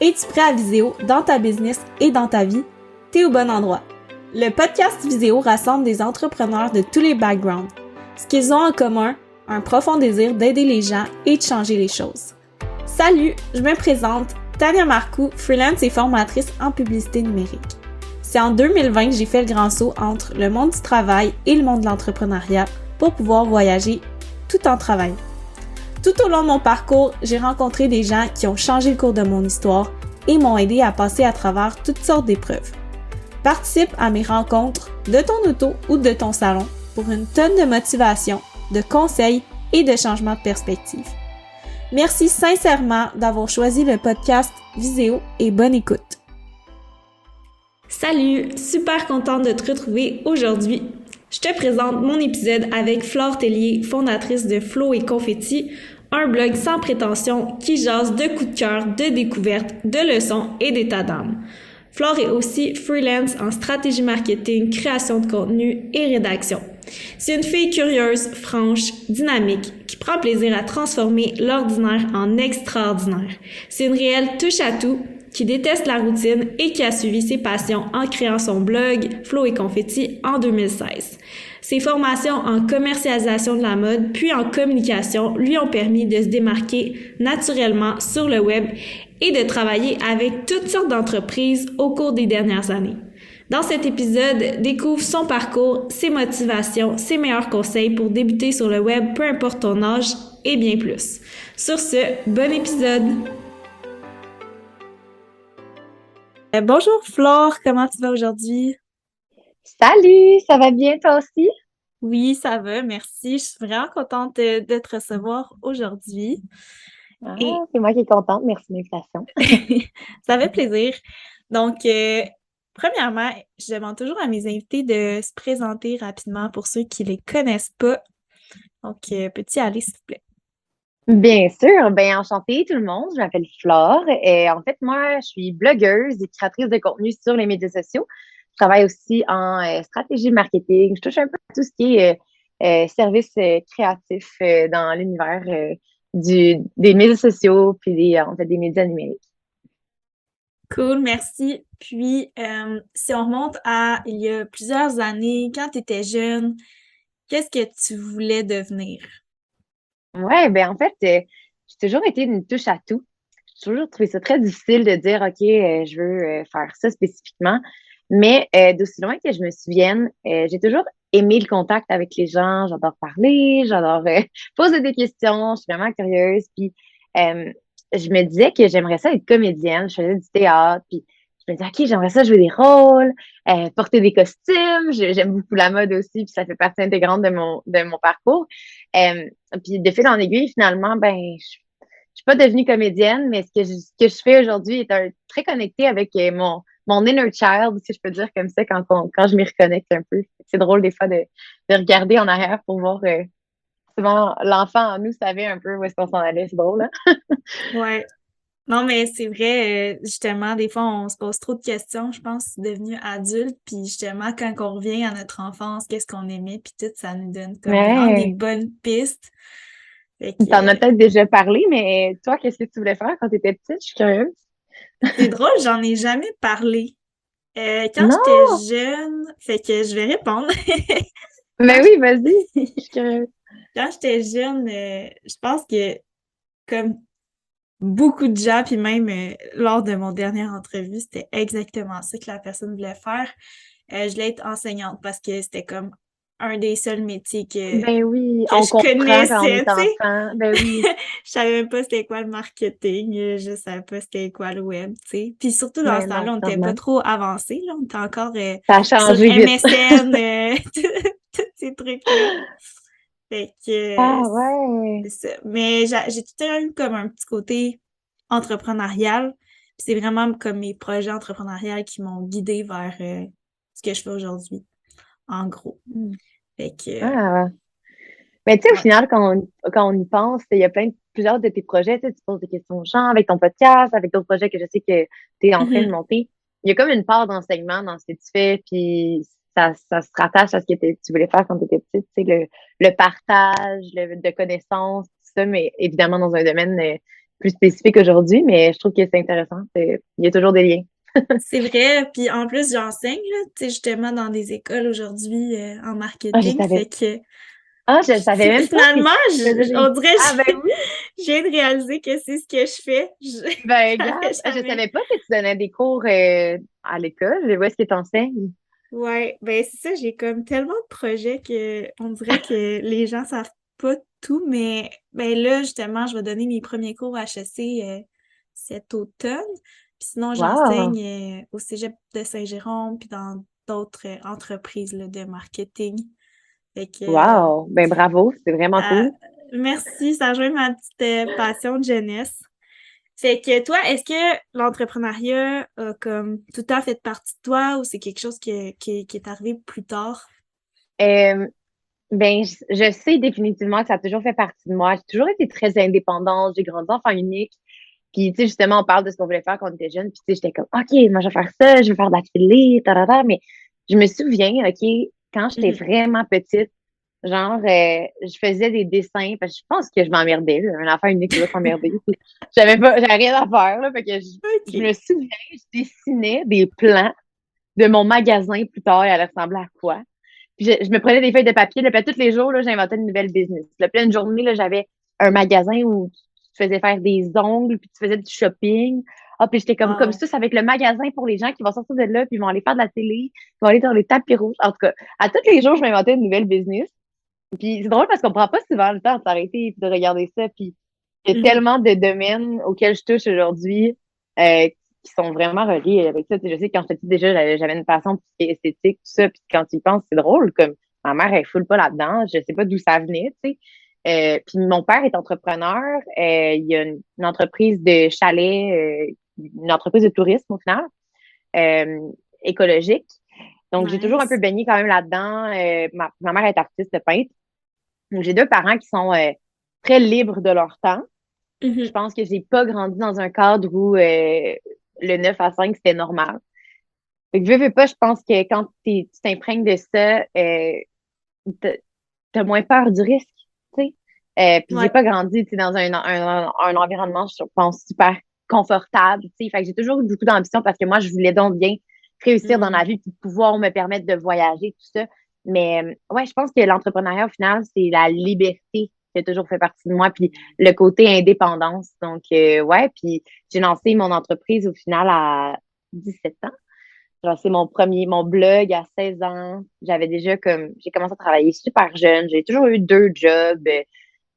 Es-tu prêt à Viséo dans ta business et dans ta vie? T'es au bon endroit. Le podcast Viséo rassemble des entrepreneurs de tous les backgrounds. Ce qu'ils ont en commun, un profond désir d'aider les gens et de changer les choses. Salut, je me présente, Tania Marcoux, freelance et formatrice en publicité numérique. C'est en 2020 que j'ai fait le grand saut entre le monde du travail et le monde de l'entrepreneuriat pour pouvoir voyager tout en travaillant. Tout au long de mon parcours, j'ai rencontré des gens qui ont changé le cours de mon histoire et m'ont aidé à passer à travers toutes sortes d'épreuves. Participe à mes rencontres de ton auto ou de ton salon pour une tonne de motivation, de conseils et de changements de perspective. Merci sincèrement d'avoir choisi le podcast Viséo et bonne écoute. Salut, super contente de te retrouver aujourd'hui. Je te présente mon épisode avec Flore Tellier, fondatrice de Flow et Confetti, un blog sans prétention qui jase de coups de cœur, de découvertes, de leçons et d'état d'âme. Flore est aussi freelance en stratégie marketing, création de contenu et rédaction. C'est une fille curieuse, franche, dynamique, qui prend plaisir à transformer l'ordinaire en extraordinaire. C'est une réelle touche-à-tout qui déteste la routine et qui a suivi ses passions en créant son blog Flow et Confetti en 2016. Ses formations en commercialisation de la mode puis en communication lui ont permis de se démarquer naturellement sur le web et de travailler avec toutes sortes d'entreprises au cours des dernières années. Dans cet épisode, découvre son parcours, ses motivations, ses meilleurs conseils pour débuter sur le web, peu importe ton âge et bien plus. Sur ce, bon épisode! Bonjour Flore, comment tu vas aujourd'hui? Salut, ça va bien toi aussi? Oui, ça va, merci. Je suis vraiment contente de te recevoir aujourd'hui. Ah, Et c'est moi qui est contente, merci de l'invitation. ça fait plaisir. Donc, premièrement, je demande toujours à mes invités de se présenter rapidement pour ceux qui les connaissent pas. Donc, peux-tu y aller, s'il vous plaît? Bien sûr, bien enchantée tout le monde, je m'appelle Flore et en fait moi je suis blogueuse et créatrice de contenu sur les médias sociaux. Je travaille aussi en stratégie marketing, je touche un peu à tout ce qui est services créatifs dans l'univers des médias sociaux puis en fait des médias numériques. Cool, merci. Puis, si on remonte à il y a plusieurs années, quand tu étais jeune, qu'est-ce que tu voulais devenir? Ouais, ben en fait, j'ai toujours été une touche à tout. J'ai toujours trouvé ça très difficile de dire, OK, je veux faire ça spécifiquement. Mais d'aussi loin que je me souvienne, j'ai toujours aimé le contact avec les gens. J'adore parler, j'adore poser des questions. Je suis vraiment curieuse. Puis euh, je me disais que j'aimerais ça être comédienne. Je faisais du théâtre. Puis je me disais, OK, j'aimerais ça jouer des rôles, porter des costumes. J'aime beaucoup la mode aussi. Puis ça fait partie intégrante de mon parcours. Euh, Puis de fil en aiguille, finalement, ben, je suis pas devenue comédienne, mais ce que je fais aujourd'hui est très connecté avec mon inner child, si je peux dire comme ça, quand je m'y reconnecte un peu. C'est drôle des fois de regarder en arrière pour voir souvent l'enfant en nous savait un peu où est-ce qu'on s'en allait. C'est drôle, hein? Ouais. Non, mais c'est vrai, justement, des fois, on se pose trop de questions, je pense, devenu adulte, puis justement, quand on revient à notre enfance, qu'est-ce qu'on aimait, puis tout, ça nous donne comme vraiment des Ouais. bonnes pistes. Fait T'en as que peut-être déjà parlé, mais toi, qu'est-ce que tu voulais faire quand tu étais petite? Je suis curieuse. c'est drôle, j'en ai jamais parlé. Quand j'étais Non! jeune, fait que je vais répondre. Quand Mais oui, vas-y. je- Je suis curieuse. quand j'étais jeune, je pense que comme beaucoup de gens, puis même lors de mon dernière entrevue, c'était exactement ça que la personne voulait faire. Je voulais être enseignante parce que c'était comme un des seuls métiers Ben oui, que on je comprend quand on connaissais, est tu sais. enfant. Ben oui, Je savais même pas c'était quoi le marketing, je savais pas c'était quoi le web, tu sais. Puis surtout dans ce ben non, temps-là, on c'est n'était pas normal. trop avancé, là. On était encore Ça a sur changé vite. MSN, tous ces trucs-là. Fait que Ah ouais. c'est ça. Mais j'ai tout le temps eu comme un petit côté entrepreneurial. Puis c'est vraiment comme mes projets entrepreneuriaux qui m'ont guidée vers ce que je fais aujourd'hui, en gros. Hmm. Fait que, Ah. Mais tu sais, au ouais. final, quand on y pense, il y a plusieurs de tes projets, tu sais, tu poses des questions aux gens avec ton podcast, avec d'autres projets que je sais que tu es en train de Mhm. monter. Il y a comme une part d'enseignement dans ce que tu fais, puis ça se rattache à ce que tu voulais faire quand tu étais petite, tu sais, le partage de connaissances, tout ça, mais évidemment dans un domaine plus spécifique aujourd'hui, mais je trouve que c'est intéressant. Il y a toujours des liens. C'est vrai, puis en plus, j'enseigne, là, tu sais, justement, dans des écoles aujourd'hui en Ah, je marketing, savais. fait que Ah, je savais même pas que finalement, tu faisais on des. dirait, Ah, ben oui. je viens de réaliser que c'est ce que je fais. Je Ben, savais regarde, je jamais. savais pas que tu donnais des cours à l'école. Où est-ce que tu enseignes? Ouais, ben c'est ça, j'ai comme tellement de projets que on dirait que les gens savent pas tout, mais ben là, justement, je vais donner mes premiers cours à HEC cet automne. Puis sinon, Wow! j'enseigne au Cégep de Saint-Jérôme, puis dans d'autres entreprises là, de marketing. Fait que Wow! Ben, bravo, c'est vraiment ça- cool. merci, ça rejoint ma petite passion de jeunesse. Fait que toi, est-ce que l'entrepreneuriat a comme tout le temps fait partie de toi ou c'est quelque chose qui est arrivé plus tard? Euh, ben, je sais définitivement que ça a toujours fait partie de moi. J'ai toujours été très indépendante. J'ai grandi enfant unique. Puis, tu sais, justement, on parle de ce qu'on voulait faire quand on était jeune. Puis, tu sais, j'étais comme, OK, moi, je vais faire ça, je vais faire de la télé, tarara. Mais je me souviens, OK, quand j'étais Mhm. vraiment petite, genre, je faisais des dessins, parce que je pense que je m'emmerdais, là. Un enfant unique, tu dois s'emmerder. J'avais rien à faire, là. Fait que je me OK. souviens, je dessinais des plans de mon magasin plus tard, et elle ressemblait à quoi. Puis je me prenais des feuilles de papier, là, puis tous les jours, là, j'inventais une nouvelle business. Là, puis là, une journée, là, j'avais un magasin où tu faisais faire des ongles, puis tu faisais du shopping. Ah, puis j'étais comme Wow. ça, c'est avec le magasin pour les gens qui vont sortir de là, puis ils vont aller faire de la télé, ils vont aller dans les tapis rouges. En tout cas, à tous les jours, je m'inventais une nouvelle business. Puis c'est drôle parce qu'on prend pas souvent le temps de s'arrêter et de regarder ça. Puis il y a Mhm. tellement de domaines auxquels je touche aujourd'hui qui sont vraiment reliés avec ça. Tu sais, je sais que quand j'étais petite, déjà, j'avais une passion pour ce qui est esthétique, tout ça. Puis quand tu y penses, c'est drôle. Comme ma mère, elle foule pas là-dedans. Je sais pas d'où ça venait, tu sais. Puis mon père est entrepreneur. Il y a une entreprise de chalet, une entreprise de tourisme au final, euh, écologique. Donc, j'ai toujours un peu Nice. baigné quand même là-dedans. Ma mère est artiste peintre. Donc, j'ai deux parents qui sont très libres de leur temps. Je Mhm. pense que j'ai pas grandi dans un cadre où le 9 à 5 c'était normal. Fait que veux pas, je pense que quand tu t'imprègnes de ça, t'as t'as moins peur du risque, tu sais. Puis j'ai Ouais. pas grandi, tu sais, dans un environnement, je pense, super confortable, tu sais. Fait que j'ai toujours eu beaucoup d'ambition parce que moi, je voulais donc bien réussir dans la Mhm. vie puis pouvoir me permettre de voyager, tout ça. Mais ouais, je pense que l'entrepreneuriat, au final, c'est la liberté qui a toujours fait partie de moi, puis le côté indépendance. Donc, ouais, puis j'ai lancé mon entreprise au final à 17 ans. J'ai lancé mon blog à 16 ans. J'avais déjà j'ai commencé à travailler super jeune. J'ai toujours eu deux jobs,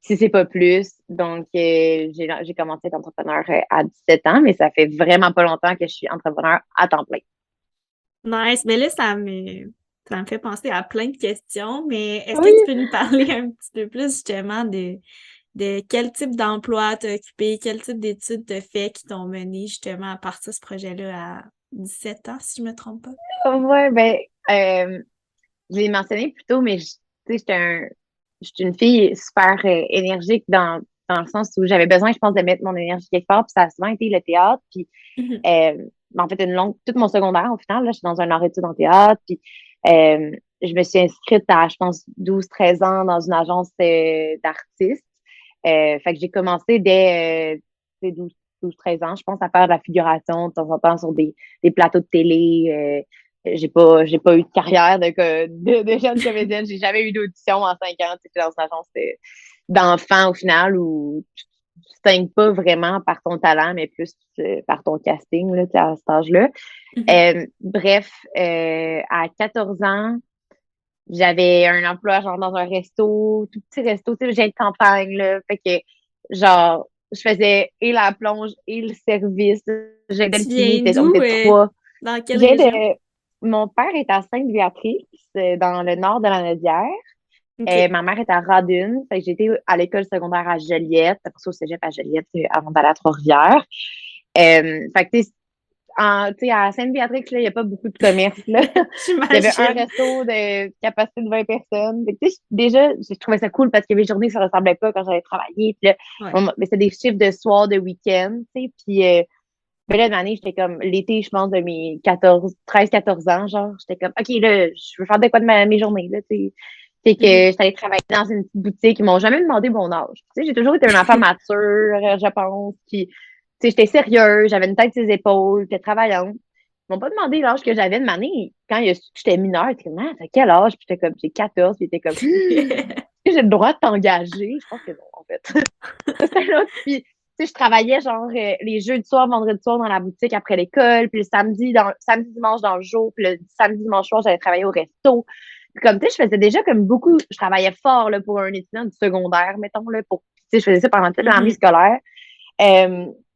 si c'est pas plus. Donc, j'ai commencé à être entrepreneur à 17 ans, mais ça fait vraiment pas longtemps que je suis entrepreneur à temps plein. Nice. Mais là, ça me fait penser à plein de questions, mais est-ce que Oui. tu peux nous parler un petit peu plus justement de quel type d'emploi t'as occupé, quel type d'études t'as fait qui t'ont mené justement à partir de ce projet-là à 17 ans, si je me trompe pas? Ouais, ben, je l'ai mentionné plus tôt, mais tu sais, j'étais une fille super énergique dans le sens où j'avais besoin, je pense, de mettre mon énergie quelque part, puis ça a souvent été le théâtre, puis Mhm. en fait, toute mon secondaire, au final, là, je suis dans un art études en théâtre, puis euh, je me suis inscrite à, je pense, 12 13 ans dans une agence d'artistes. Fait que j'ai commencé dès 12 13 ans, je pense, à faire de la figuration de temps en temps sur des plateaux de télé. J'ai pas eu de carrière de jeune comédienne. J'ai jamais eu d'audition en 5 ans. J'étais dans une agence d'enfants au final où tu distingues pas vraiment par ton talent, mais plus par ton casting là, à cet âge-là. Mhm. Bref, à 14 ans, j'avais un emploi genre dans un resto, tout petit resto, tu sais, j'ai de campagne, là. Fait que, genre, je faisais et la plonge et le service. J'aidais le Tu pilier, viens on d'où? était trois. Dans quelle J'ai région? de, mon père est à Sainte-Béatrice, dans le nord de la Nodière. OK. Ma mère est à Radune. Fait que j'ai été à l'école secondaire à Joliette, après ça au cégep à Joliette, avant d'aller à Trois-Rivières. Fait que, tu sais, à Sainte-Béatrix, là, il n'y a pas beaucoup de commerce, là. Il y avait un J'imagine. resto de capacité de 20 personnes. Fait que, tu sais, déjà, je trouvais ça cool parce qu'il y avait des journées que ça ressemblait pas quand j'avais travaillé. Puis là, Ouais. mais c'était des chiffres de soir, de week-end, tu sais. Puis, ben là, l'année, j'étais comme, l'été, je pense, de mes 13 14 ans, genre, j'étais comme, OK, là, je veux faire de quoi de mes journées, là, tu sais. C'est que Mhm. je suis allée travailler dans une petite boutique. Ils m'ont jamais demandé mon âge. Tu sais, j'ai toujours été une enfant mature, je pense. Puis, tu sais, j'étais sérieuse, j'avais une tête sur les épaules, j'étais travaillante. Ils m'ont pas demandé l'âge que j'avais de année. Quand il a su que j'étais mineure, ils étaient comme, ah, t'as quel âge? Puis j'étais comme, j'ai 14. Puis ils étaient comme, est-ce que j'ai le droit de t'engager? Je pense que non, en fait. Ça, c'était l'autre. Puis, tu sais, je travaillais genre les jeudis soir, vendredi soir dans la boutique après l'école, puis le samedi, dimanche dans le jour, puis le samedi, dimanche soir, j'allais travailler au resto. Puis comme, tu sais, je faisais déjà comme beaucoup, je travaillais fort là, pour un étudiant du secondaire, mettons, là, pour, tu sais, je faisais ça pendant toute l'année Mhm. scolaire.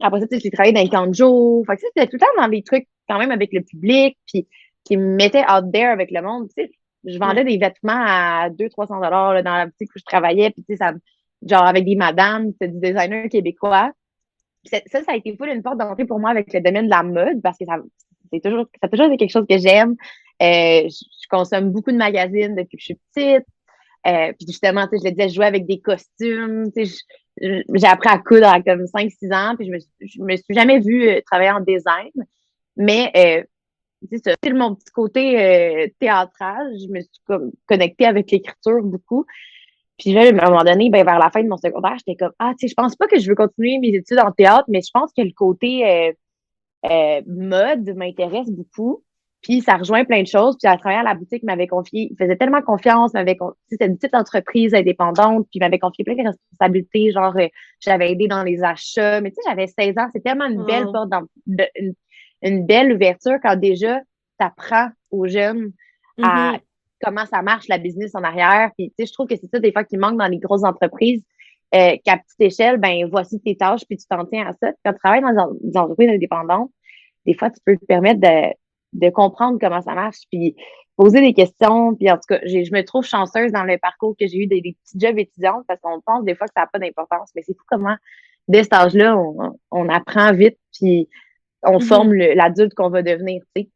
Après ça, tu sais, j'ai travaillé dans les camps de jour. Fait que ça, c'était tout le temps dans des trucs quand même avec le public, puis qui me mettaient out there avec le monde. Tu sais, je vendais Ouais. des vêtements à 200-300 $ là, dans la boutique où je travaillais, puis tu sais, ça, genre avec des madames, c'était du designer québécois. Puis ça a été full une porte d'entrée pour moi avec le domaine de la mode, parce que ça a toujours été quelque chose que j'aime. Je consomme beaucoup de magazines depuis que je suis petite. Puis justement, tu sais, je le disais, je jouais avec des costumes. Tu sais, j'ai appris à coudre à comme 5-6 ans, puis je me suis jamais vue travailler en design. Mais c'est ça, c'est mon petit côté théâtral. Je me suis comme connectée avec l'écriture beaucoup. Puis là, à un moment donné, ben, vers la fin de mon secondaire, j'étais comme, ah, tu sais, je pense pas que je veux continuer mes études en théâtre, mais je pense que le côté mode m'intéresse beaucoup. Puis ça rejoint plein de choses. Puis à travers la boutique, il m'avait confié, il faisait tellement confiance, c'était une petite entreprise indépendante, puis il m'avait confié plein de responsabilités, genre j'avais aidé dans les achats, mais tu sais, j'avais 16 ans, c'est tellement une belle Wow. porte, une belle ouverture quand déjà t'apprends aux jeunes à Mhm. comment ça marche la business en arrière. Puis tu sais, je trouve que c'est ça des fois qui manque dans les grosses entreprises. Qu'à petite échelle, ben voici tes tâches, puis tu t'en tiens à ça. Quand tu travailles dans des entreprises indépendantes, des fois, tu peux te permettre de comprendre comment ça marche, puis poser des questions. Puis en tout cas, je me trouve chanceuse dans le parcours que j'ai eu des petits jobs étudiantes parce qu'on pense des fois que ça n'a pas d'importance, mais c'est fou comment, dès cet âge-là, on apprend vite, puis on forme Mhm. l'adulte qu'on va devenir, tu sais.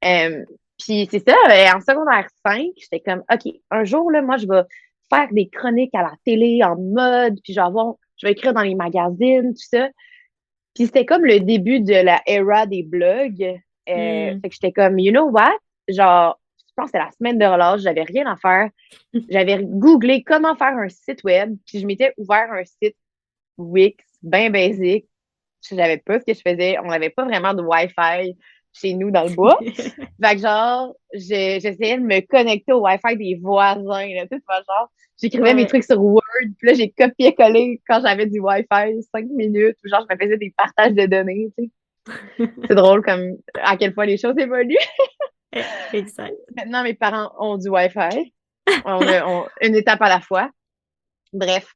Euh, puis c'est ça, en secondaire 5, j'étais comme, OK, un jour, là, moi, je vais faire des chroniques à la télé en mode, puis je vais écrire dans les magazines, tout ça. Puis c'était comme le début de la era des blogs. Mhm. Fait que j'étais comme, you know what? Genre, je pense que c'était la semaine de relâche, j'avais rien à faire. J'avais googlé comment faire un site web, puis je m'étais ouvert un site Wix, bien basique. Je savais pas ce que je faisais. On n'avait pas vraiment de Wi-Fi chez nous dans le bois. Fait que genre, j'essayais de me connecter au Wi-Fi des voisins, là, tu sais, genre, j'écrivais mes Ouais. trucs sur Word, puis là, j'ai copié-collé quand j'avais du Wi-Fi, 5 minutes, ou genre, je me faisais des partages de données, tu sais. C'est drôle comme à quel point les choses évoluent. Exact. Maintenant, mes parents ont du Wi-Fi. Une étape à la fois. Bref.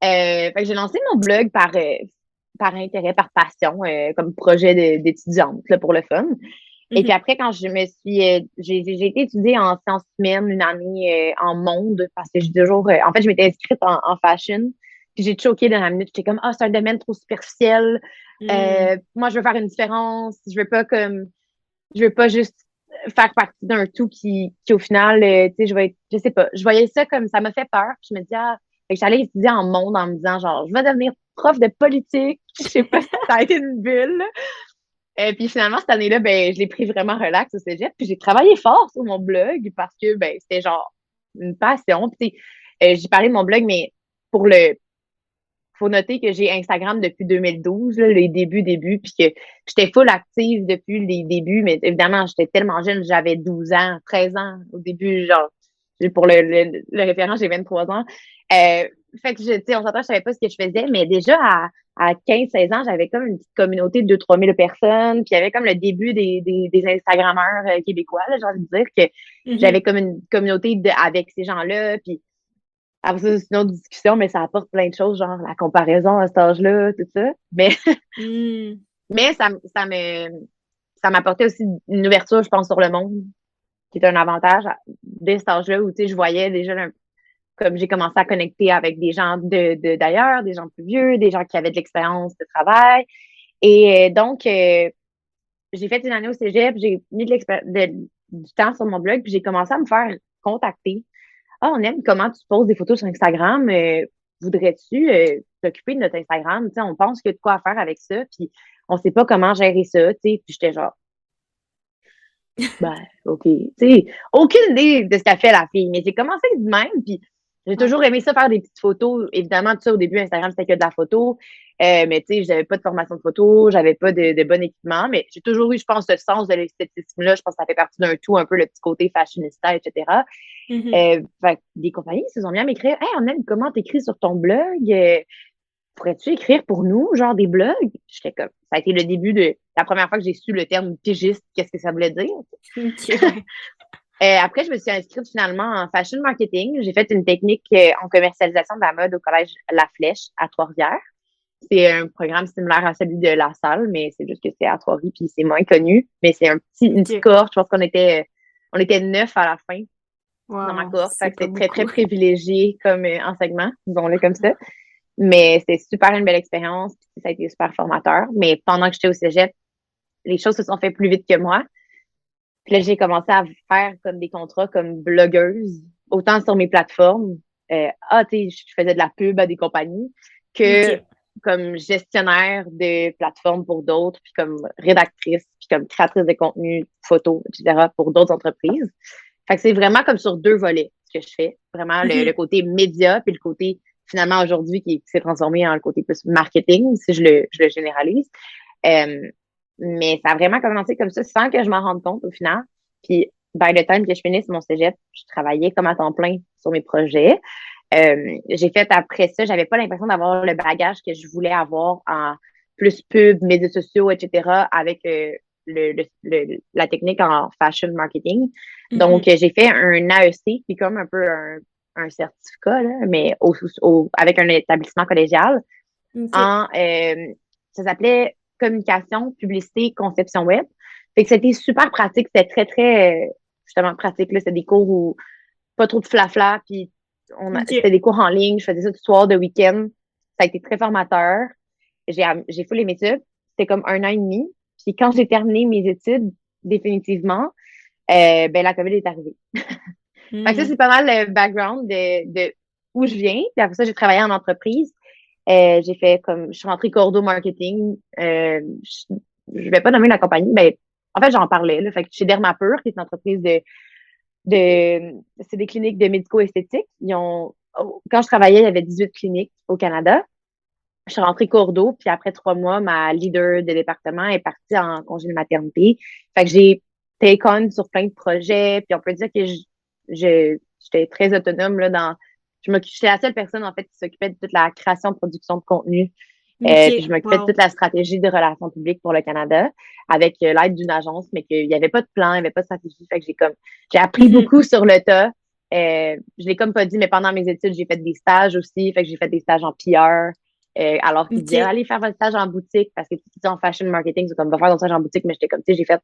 Fait que j'ai lancé mon blog par intérêt, par passion, comme projet d'étudiante, là, pour le fun. Et puis Mhm. après, quand je me suis, j'ai été étudier en sciences humaines une année en monde parce que j'ai toujours, en fait, je m'étais inscrite en fashion. Puis j'ai choqué dans la minute. J'étais comme, ah, c'est un domaine trop superficiel. Mhm. Moi, je veux faire une différence. Je veux pas juste faire partie d'un tout qui au final, tu sais, je sais pas. Je voyais ça comme, ça m'a fait peur. Puis je me disais, ah, fait que j'allais étudier en monde en me disant, genre, je vais devenir prof de politique. Je sais pas si ça a été une bulle. Puis finalement, cette année-là, ben, je l'ai pris vraiment relax au cégep. Puis j'ai travaillé fort sur mon blog parce que ben, c'était genre une passion. Puis j'ai parlé de mon blog, mais pour le faut noter que j'ai Instagram depuis 2012, là, les débuts, puis que j'étais full active depuis les débuts, mais évidemment, j'étais tellement jeune, j'avais 12 ans, 13 ans au début, genre, pour le référent, j'ai 23 ans. Fait que, tu sais, on s'entend, je savais pas ce que je faisais, mais déjà à 15-16 ans, j'avais comme une petite communauté de 2-3 000 personnes, puis il y avait comme le début des Instagrammeurs québécois, là, j'ai envie de dire que j'avais Mhm. comme une communauté avec ces gens-là, puis après ça, c'est une autre discussion, mais ça apporte plein de choses, genre la comparaison à cet âge-là, tout ça. Mais, Mhm. mais ça m'apportait aussi une ouverture, je pense, sur le monde, qui est un avantage dès cet âge-là où, tu sais, je voyais déjà, comme j'ai commencé à connecter avec des gens d'ailleurs, des gens plus vieux, des gens qui avaient de l'expérience de travail. Et donc, j'ai fait une année au cégep, j'ai mis du temps sur mon blog, puis j'ai commencé à me faire contacter. Ah, on aime comment tu poses des photos sur Instagram. Voudrais-tu t'occuper de notre Instagram? Tu sais, on pense qu'il y a de quoi faire avec ça, puis on sait pas comment gérer ça, tu sais. Puis j'étais genre, Ben, OK. Tu sais, aucune idée de ce qu'a fait la fille, mais j'ai commencé de même, puis j'ai Ouais. toujours aimé ça, faire des petites photos. Évidemment, tout ça, au début, Instagram, c'était que de la photo. Mais tu sais, j'avais pas de formation de photo, j'avais pas de bon équipement, mais j'ai toujours eu, je pense, ce sens de l'esthétisme-là. Je pense que ça fait partie d'un tout, un peu le petit côté fashionista, etc. Mhm. Fait que des compagnies se sont mis à m'écrire, Hey, on aime comment t'écris sur ton blog. Pourrais-tu écrire pour nous, genre des blogs? J'étais comme, ça a été le début de la première fois que j'ai su le terme pigiste, qu'est-ce que ça voulait dire. Ok, ouais. Après, je me suis inscrite finalement en fashion marketing. J'ai fait une technique en commercialisation de la mode au collège La Flèche à Trois-Rivières. C'est un programme similaire à celui de La Salle, mais c'est juste que c'est à Trois-Rivières puis c'est moins connu. Mais c'est une petite Ok. cohorte. Je pense on était 9 à la fin dans ma Wow, cohorte. Fait c'est que pas c'était très, très beaucoup. privilégié comme enseignement, disons-le comme ça. Mais c'était super une belle expérience. Puis ça a été super formateur. Mais pendant que j'étais au cégep, les choses se sont fait plus vite que moi. Puis là, j'ai commencé à faire comme des contrats comme blogueuse, autant sur mes plateformes. Tu sais, je faisais de la pub à des compagnies que Ok. comme gestionnaire de plateformes pour d'autres, puis comme rédactrice, puis comme créatrice de contenu, photos, etc. pour d'autres entreprises. Fait que c'est vraiment comme sur deux volets ce que je fais. Vraiment le Mhm. côté média, puis le côté finalement aujourd'hui qui s'est transformé en le côté plus marketing, si je le généralise. Euh, mais ça a vraiment commencé comme ça sans que je m'en rende compte au final. Puis, by the time que je finisse mon cégep, je travaillais comme à temps plein sur mes projets. J'ai fait après ça, j'avais pas l'impression d'avoir le bagage que je voulais avoir en plus pub, médias sociaux, etc. avec la technique en fashion marketing. Donc, Mhm. j'ai fait un AEC, qui est comme un peu un certificat, là, mais avec un établissement collégial Ok. en, ça s'appelait communication, publicité, conception web. Fait que c'était super pratique, c'était très, très, justement, pratique, là. C'était des cours où pas trop de flafla, puis c'était Ok. des cours en ligne, je faisais ça du soir, de week-end. Ça a été très formateur. J'ai full aimé ça. C'était comme 1 an et demi. Puis quand j'ai terminé mes études, définitivement, ben la COVID est arrivée. Fait que ça, c'est Mhm. pas mal le background de où je viens. Puis après ça, j'ai travaillé en entreprise. J'ai fait comme, je suis rentrée cordeau marketing. Je vais pas nommer la compagnie, mais en fait, j'en parlais, là. Fait que chez Dermapur, qui est une entreprise c'est des cliniques de médico-esthétique. Quand je travaillais, il y avait 18 cliniques au Canada. Je suis rentrée cordeau, puis après 3 mois, ma leader de département est partie en congé de maternité. Fait que j'ai take on sur plein de projets, puis on peut dire que j'étais très autonome là j'étais la seule personne en fait qui s'occupait de toute la création, production de contenu. Puis je Ok. m'occupais de toute Wow. la stratégie de relations publiques pour le Canada avec l'aide d'une agence, mais qu'il n'y avait pas de plan, il n'y avait pas de stratégie. Fait que j'ai appris Mhm. beaucoup sur le tas. Je l'ai comme pas dit, mais pendant mes études, j'ai fait des stages aussi. Fait que j'ai fait des stages en PR. Alors qu'ils disaient, Ok. allez faire votre stage en boutique, parce que tu dis en fashion marketing, c'est comme, va faire ton stage en boutique, mais j'étais comme, tu sais, j'ai fait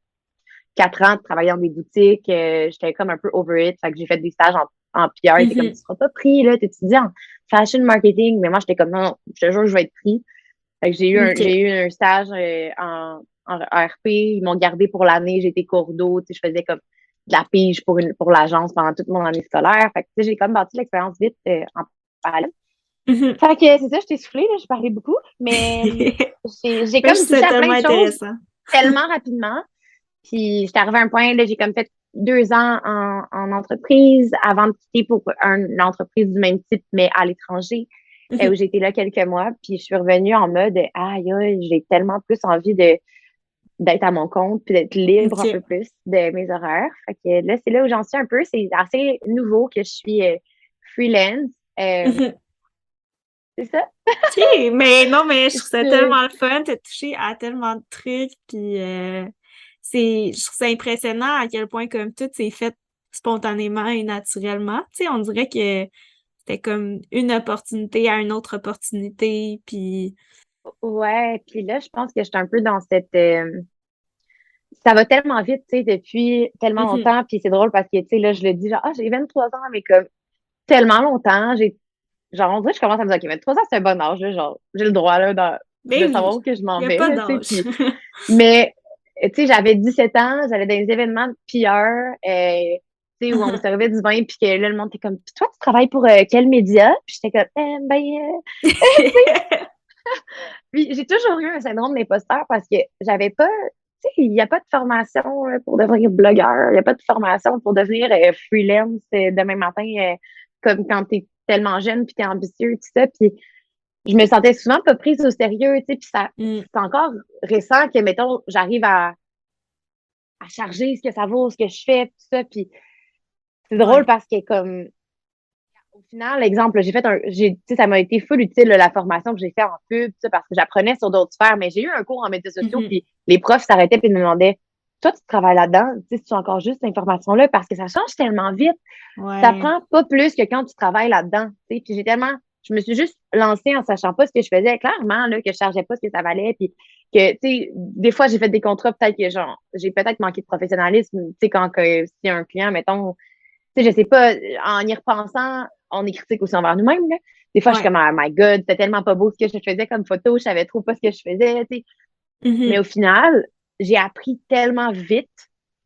4 ans de travailler dans des boutiques, j'étais comme un peu over it, fait que j'ai fait des stages en PR, t'es comme, tu Mhm. seras pas pris, là, t'étudies en fashion marketing, mais moi, j'étais comme, non, non, je te jure, je vais être pris. Fait que j'ai Ok. eu un stage en RP, ils m'ont gardé pour l'année, j'étais courdeau, tu sais, je faisais comme de la pige pour l'agence pendant toute mon année scolaire, fait que, tu sais, j'ai comme bâti l'expérience vite en parallèle. Mhm. Fait que c'est ça, je t'ai soufflé, là, j'ai parlé beaucoup, mais j'ai Je comme touché c'est à plein tellement de choses intéressant. tellement rapidement. Puis j'étais arrivée à un point, là, j'ai comme fait 2 ans en entreprise avant de quitter pour une entreprise du même type, mais à l'étranger, où Mhm. j'ai été là quelques mois. Puis je suis revenue en mode, aïe, aïe, j'ai tellement plus envie d'être à mon compte, puis d'être libre un peu Ok. plus de mes horaires. Fait que là, c'est là où j'en suis un peu. C'est assez nouveau que je suis freelance. Euh, Mhm. c'est ça. Ok, mais non, mais je trouve ça Je- tellement le fun, t'as touché à tellement de trucs, puis je trouve ça impressionnant à quel point comme tout s'est fait spontanément et naturellement. Tu sais, on dirait que c'était comme une opportunité à une autre opportunité, puis Ouais, puis là, je pense que je suis un peu dans ça va tellement vite, tu sais, depuis tellement Mhm. longtemps. Puis c'est drôle parce que, tu sais, là, je le dis, genre, j'ai 23 ans, mais comme tellement longtemps, genre, on dirait que je commence à me dire, OK, 23 ans, c'est un bon âge, là, genre, j'ai le droit, là, de Ben savoir oui, où que je il m'en n'y a vais, pas là, tu sais. d'âge. Mais, tu sais, j'avais 17 ans, j'allais dans des événements de PR, tu sais, où on me servait du vin, puis que là, le monde était comme, puis toi, tu travailles pour quel média? Puis j'étais comme, puis j'ai toujours eu un syndrome d'imposteur parce que j'avais pas il n'y a pas de formation pour devenir blogueur, il n'y a pas de formation pour devenir freelance demain matin, comme quand tu es tellement jeune puis tu es ambitieux, tout ça. Puis je me sentais souvent pas prise au sérieux, tu sais, puis c'est encore récent que, mettons, j'arrive à charger ce que ça vaut, ce que je fais, tout ça. Puis c'est drôle Ouais. parce que, comme, au final, exemple, tu sais, ça m'a été full utile, là, la formation que j'ai fait en pub, tout ça, parce que j'apprenais sur d'autres sphères, mais j'ai eu un cours en médias sociaux, Mhm. puis les profs s'arrêtaient puis me demandaient, toi, tu travailles là-dedans, tu sais, tu as encore juste cette information-là, parce que ça change tellement vite. Ça Ouais. prend pas plus que quand tu travailles là-dedans, tu sais. Puis je me suis juste lancée en sachant pas ce que je faisais, clairement, là, que je chargeais pas ce que ça valait, puis que, tu sais, des fois, j'ai fait des contrats, peut-être que, genre, j'ai peut-être manqué de professionnalisme, tu sais, quand si un client, mettons, tu sais, je sais pas, en y repensant, on est critique aussi envers nous-mêmes, là. Des fois, je suis Ouais. comme, oh my God, c'était tellement pas beau ce que je faisais comme photo, je savais trop pas ce que je faisais, tu sais. Mais au Mhm. final, j'ai appris tellement vite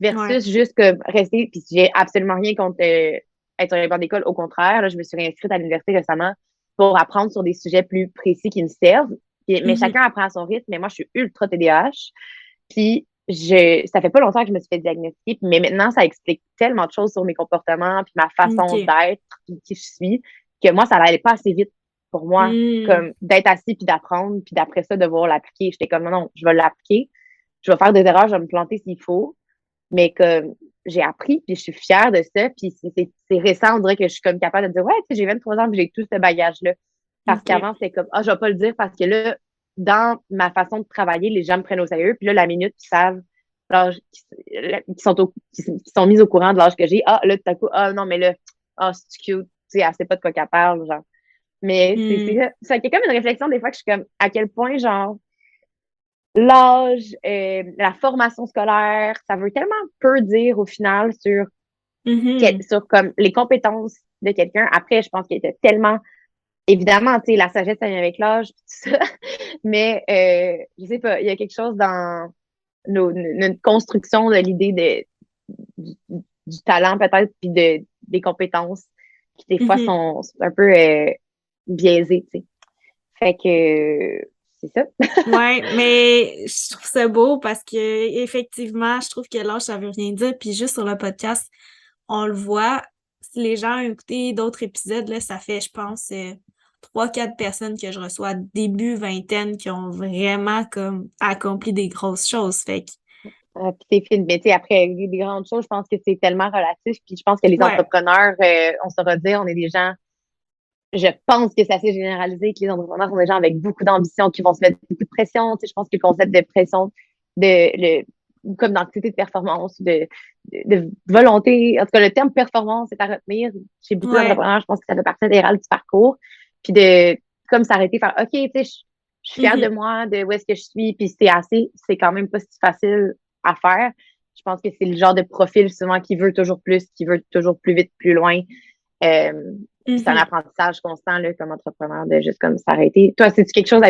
Ouais. versus juste que rester, puis j'ai absolument rien contre être sur les bancs d'école. Au contraire, là, je me suis réinscrite à l'université récemment pour apprendre sur des sujets plus précis qui me servent. Mais Mhm. chacun apprend à son rythme. Mais moi, je suis ultra TDAH. Puis ça fait pas longtemps que je me suis fait diagnostiquer, mais maintenant, ça explique tellement de choses sur mes comportements, puis ma façon OK. d'être, puis qui je suis, que moi, ça n'allait pas assez vite pour moi, Hmm. comme d'être assis puis d'apprendre, puis d'après ça, devoir l'appliquer. J'étais comme, non, non, je vais l'appliquer, je vais faire des erreurs, je vais me planter s'il faut, mais que j'ai appris, puis je suis fière de ça, puis c'est récent, on dirait que je suis comme capable de dire, ouais, tu sais, j'ai 23 ans, puis j'ai tout ce bagage-là. Parce OK. qu'avant, c'était comme, ah, je vais pas le dire parce que là, dans ma façon de travailler, les gens me prennent au sérieux, puis là, la minute qu'ils savent l'âge, qui sont mis au courant de l'âge que j'ai, ah, là, tout à coup, ah, non, mais là, ah, c'est cute, tu sais, elle sait pas de quoi qu'elle parle, genre. Mais Hmm. ça fait comme une réflexion des fois que je suis comme, à quel point, genre, l'âge, la formation scolaire, ça veut tellement peu dire au final Mhm. sur comme les compétences de quelqu'un. Après, je pense qu'il était tellement, évidemment, tu sais, la sagesse, ça vient avec l'âge, tout ça. Mais, je sais pas, il y a quelque chose dans notre construction de l'idée du talent, peut-être, puis des compétences qui, des fois, Mhm. sont un peu biaisées, tu sais. Fait que, c'est ça. Ouais, mais je trouve ça beau parce que effectivement, je trouve que l'âge, ça veut rien dire. Puis juste sur le podcast, on le voit. Si les gens ont écouté d'autres épisodes, là, ça fait, je pense, 3-4 personnes que je reçois début vingtaine qui ont vraiment comme accompli des grosses choses. Fait que, Puis c'est fine. Mais tu sais, après, des grandes choses, je pense que c'est tellement relatif. Puis je pense que les ouais. entrepreneurs, on se redit, on est des gens, je pense que c'est assez généralisé que les entrepreneurs sont des gens avec beaucoup d'ambition qui vont se mettre beaucoup de pression. Tu sais, je pense que le concept de pression, comme d'anxiété de performance, de volonté, en tout cas, le terme performance est à retenir. Chez beaucoup Ouais. d'entrepreneurs, je pense que ça fait partie intégrale du parcours. Puis de, comme s'arrêter, faire, OK, tu sais, je suis fière de Mhm. moi, de où est-ce que je suis, puis c'est quand même pas si facile à faire. Je pense que c'est le genre de profil souvent qui veut toujours plus, qui veut toujours plus vite, plus loin. Euh, puis c'est un Mhm. apprentissage constant là, comme entrepreneur de juste comme s'arrêter. Toi, c'est-tu quelque chose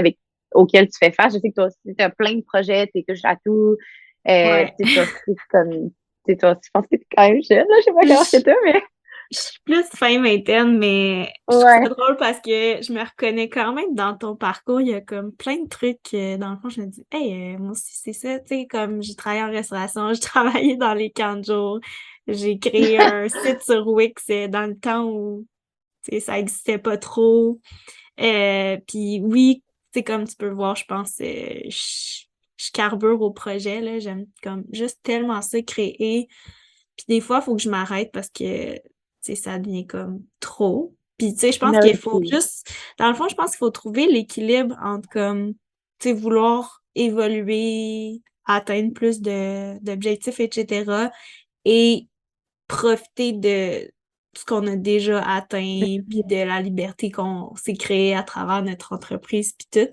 auquel tu fais face? Je sais que toi aussi, tu as plein de projets, tu touches à tout. Ouais. Tu sais, toi aussi, comme, tu sais, toi, je pense que tu es quand même jeune, là, je sais pas comment c'est toi, mais Je suis plus fin vingtaine, mais je trouve ça ouais. drôle parce que je me reconnais quand même dans ton parcours. Il y a comme plein de trucs, dans le fond, je me dis, hey, moi aussi, c'est ça. Tu sais, comme j'ai travaillé en restauration, j'ai travaillé dans les camps de jour, j'ai créé un site sur Wix dans le temps où, tu sais, ça existait pas trop. Puis oui, tu sais, comme tu peux voir, je pense, je carbure au projet, là. J'aime comme juste tellement ça créer. Puis des fois, il faut que je m'arrête parce que, tu sais, ça devient comme trop. Puis, tu sais, je pense Mais qu'il oui, faut puis, juste, dans le fond, je pense qu'il faut trouver l'équilibre entre comme, tu sais, vouloir évoluer, atteindre plus d'objectifs, etc. et profiter de ce qu'on a déjà atteint, puis de la liberté qu'on s'est créée à travers notre entreprise, puis tout.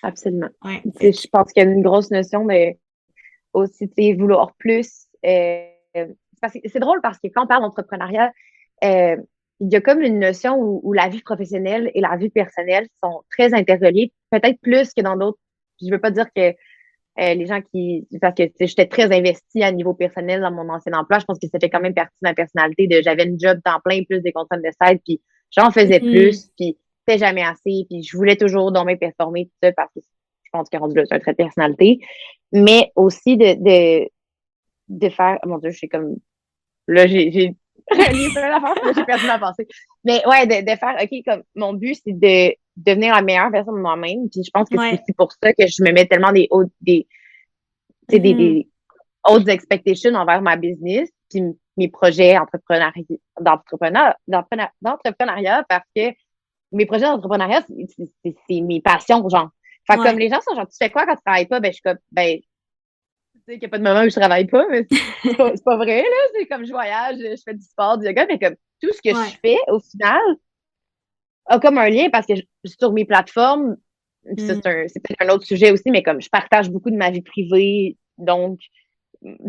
absolument. Ouais, Tu sais, fait que, je pense qu'il y a une grosse notion de aussi, tu sais, vouloir plus. C'est drôle parce que quand on parle d'entrepreneuriat, euh, il y a comme une notion où la vie professionnelle et la vie personnelle sont très interreliées, peut-être plus que dans d'autres. Je veux pas dire que les gens qui, parce que tu sais, j'étais très investie à niveau personnel dans mon ancien emploi, je pense que c'était quand même partie de ma personnalité de j'avais une job temps plein, plus des contrats de side, puis j'en faisais mhm, plus, puis c'était jamais assez, puis je voulais toujours dormir performer, tout ça, parce que je pense que rendu là, c'est un trait de personnalité. mais aussi de faire, oh mon Dieu, je suis comme, là, j'ai relié plein d'affaires, puis là, j'ai perdu ma pensée. Mais ouais, de faire, OK, comme, mon but, c'est de devenir la meilleure version de moi-même, puis je pense que c'est Ouais. aussi pour ça que je me mets tellement tu sais, Mhm. des hautes expectations envers ma business, puis mes projets d'entrepreneuriat, parce que mes projets d'entrepreneuriat, c'est mes passions, genre. Fait que comme Ouais. les gens sont genre, tu fais quoi quand tu travailles pas? Ben, je suis comme, ben, tu sais qu'il n'y a pas de moment où je travaille pas, mais c'est pas vrai, là. C'est comme je voyage, je fais du sport, du yoga, mais comme tout ce que je Ouais. fais, au final, a comme un lien parce que sur mes plateformes, puis ça, Mm. c'est peut-être un autre sujet aussi, mais comme je partage beaucoup de ma vie privée, donc,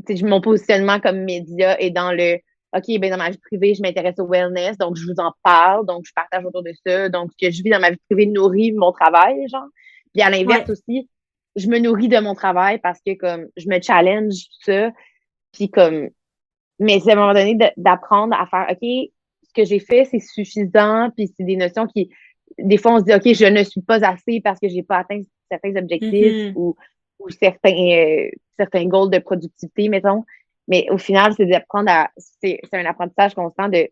tu sais, mon positionnement comme média est dans le OK, ben dans ma vie privée, je m'intéresse au wellness, donc je vous en parle, donc je partage autour de ça. Donc, ce que je vis dans ma vie privée nourrit mon travail, genre. Puis à Ouais. l'inverse aussi, je me nourris de mon travail parce que comme je me challenge ça, puis comme mais c'est à un moment donné d'apprendre à faire OK, ce que j'ai fait, c'est suffisant, puis c'est des notions qui des fois on se dit OK, je ne suis pas assez parce que j'ai pas atteint certains objectifs Mhm. ou certains goals de productivité, mettons. Mais au final, c'est d'apprendre à c'est un apprentissage constant de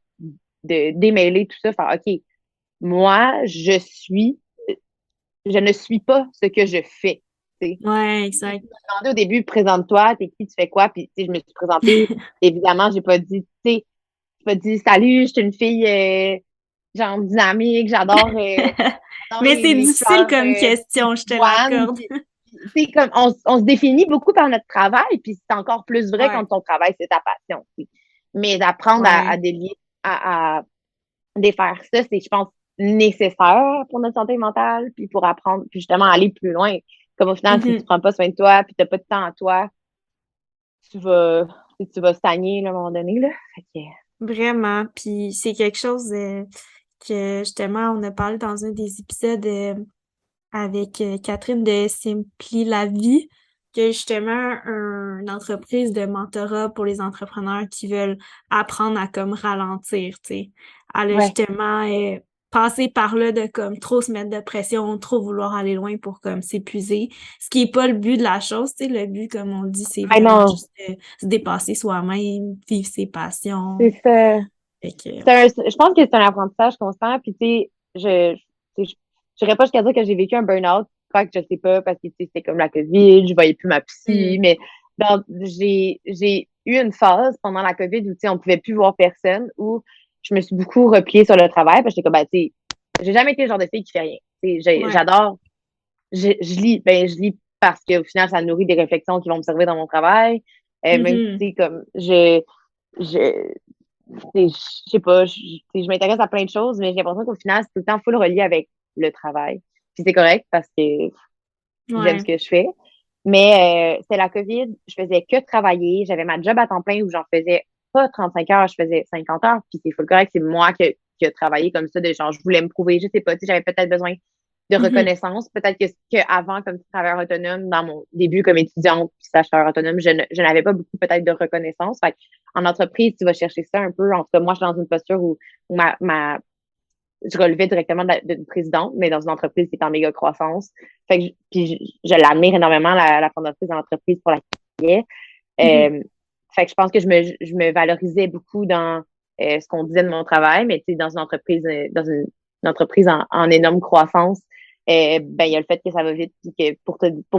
démêler tout ça, faire OK, moi, je ne suis pas ce que je fais. T'sais. Ouais, Tu exact. m'as demandé au début, présente-toi, t'es qui, tu fais quoi, puis je me suis présentée. Évidemment, j'ai pas dit, tu sais, j'ai pas dit salut, je suis une fille genre dynamique, j'adore Mais c'est les difficile fleurs comme question, je te pivoines. l'accorde. C'est comme on se définit beaucoup par notre travail, puis c'est encore plus vrai Ouais. quand ton travail, c'est ta passion. T'sais. Mais d'apprendre à Ouais. délier, à défaire ça, c'est, je pense, nécessaire pour notre santé mentale, puis pour apprendre, puis justement aller plus loin. Comme au final, si tu Mhm. prends pas soin de toi, puis t'as pas de temps à toi, tu vas, tu vas stagner là, à un moment donné, là. Fait que, Vraiment. Puis c'est quelque chose que justement, on a parlé dans un des épisodes avec Catherine de Simpli la vie, que justement une entreprise de mentorat pour les entrepreneurs qui veulent apprendre à comme ralentir, tu sais. Elle a ouais, justement passé par là de comme trop se mettre de pression, trop vouloir aller loin pour comme s'épuiser. Ce qui est pas le but de la chose, tu sais. Le but, comme on le dit, c'est mais vraiment non, juste de se dépasser soi-même, vivre ses passions. c'est ça. Fait que, Je pense que c'est un apprentissage constant, puis tu sais, je n'irais pas jusqu'à dire que j'ai vécu un burn-out, quoi que je sais pas, parce que tu sais, c'était comme la COVID, je voyais plus ma psy, hmm, mais j'ai eu une phase pendant la COVID où tu sais, on pouvait plus voir personne, où je me suis beaucoup repliée sur le travail, parce que j'étais comme, ben, tu sais, j'ai jamais été le genre de fille qui fait rien. Tu sais, ouais. j'adore, je lis parce qu'au final, ça nourrit des réflexions qui vont me servir dans mon travail. Même, Mhm. tu sais, comme, je, je sais pas, je m'intéresse à plein de choses, mais j'ai l'impression qu'au final, c'est tout le temps full relié avec le travail. Puis c'est correct parce que j'aime ce Ouais. que je fais. Mais c'est la COVID, je faisais que travailler. J'avais ma job à temps plein où j'en faisais pas 35 heures, je faisais 50 heures. Puis c'est full correct, c'est moi qui a travaillé comme ça, de genre, je voulais me prouver, je sais pas, tu sais, j'avais peut-être besoin de Mhm. reconnaissance. Peut-être que avant, comme travailleur autonome, dans mon début comme étudiante, puis travailleur autonome, je n'avais pas beaucoup peut-être de reconnaissance. Fait en entreprise, tu vas chercher ça un peu. En tout cas, moi, je suis dans une posture où je relevais directement d'une présidente, mais dans une entreprise qui est en méga croissance. Fait que je l'admire énormément, la fondatrice de l'entreprise pour laquelle elle est. Mhm. Fait que je pense que je me valorisais beaucoup dans ce qu'on disait de mon travail, mais tu sais, dans une entreprise en énorme croissance, ben, il y a le fait que ça va vite, puis que pour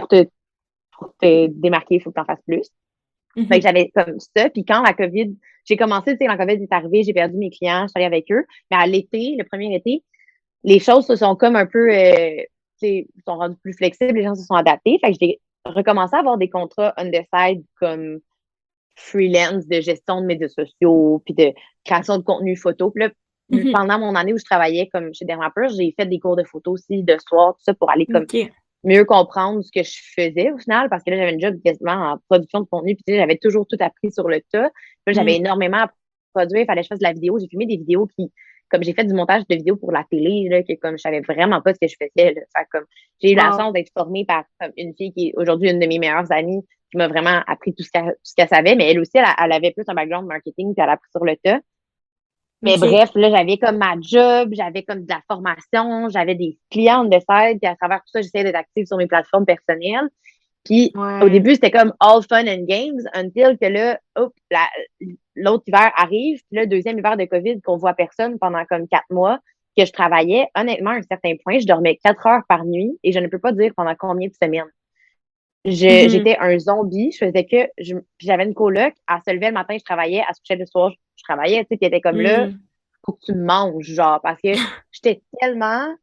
te démarquer, il faut que tu en fasses plus. Fait que Mhm. j'avais comme ça. Puis quand la COVID, j'ai commencé, tu sais, la COVID est arrivée, j'ai perdu mes clients, je suis allée avec eux. Mais à l'été, le premier été, les choses se sont comme un peu, tu sais, sont rendues plus flexibles, les gens se sont adaptés. Fait que j'ai recommencé à avoir des contrats on the side comme freelance de gestion de médias sociaux, puis de création de contenu photo. Puis là, Mhm. pendant mon année où je travaillais comme chez Dermaper, j'ai fait des cours de photo aussi de soir, tout ça pour aller comme OK. mieux comprendre ce que je faisais au final, parce que là, j'avais une job quasiment en production de contenu, puis tu sais, j'avais toujours tout appris sur le tas. Puis là, j'avais Mm. énormément à produire, il fallait que je fasse de la vidéo. J'ai filmé des vidéos qui, comme j'ai fait du montage de vidéos pour la télé, là, que comme je savais vraiment pas ce que je faisais. Là. Fait, comme, j'ai eu la Wow. chance d'être formée par comme, une fille qui est aujourd'hui une de mes meilleures amies, qui m'a vraiment appris tout ce qu'elle savait, mais elle aussi, elle avait plus un background marketing, puis elle a appris sur le tas. Mais OK. bref, là, j'avais comme ma job, j'avais comme de la formation, j'avais des clients de side, puis à travers tout ça, j'essayais d'être active sur mes plateformes personnelles. Puis au Ouais. début, c'était comme all fun and games until que là, hop, l'autre hiver arrive. Puis le deuxième hiver de COVID qu'on voit personne pendant comme 4 mois, que je travaillais. Honnêtement, à un certain point, je dormais 4 heures par nuit et je ne peux pas dire pendant combien de semaines. Mhm. J'étais un zombie. Je faisais que. Puis j'avais une coloc. Elle se levait le matin, je travaillais. Elle se couchait le soir, je travaillais. Tu sais, puis elle était comme là, Mhm. faut que tu me manges, genre, parce que j'étais tellement.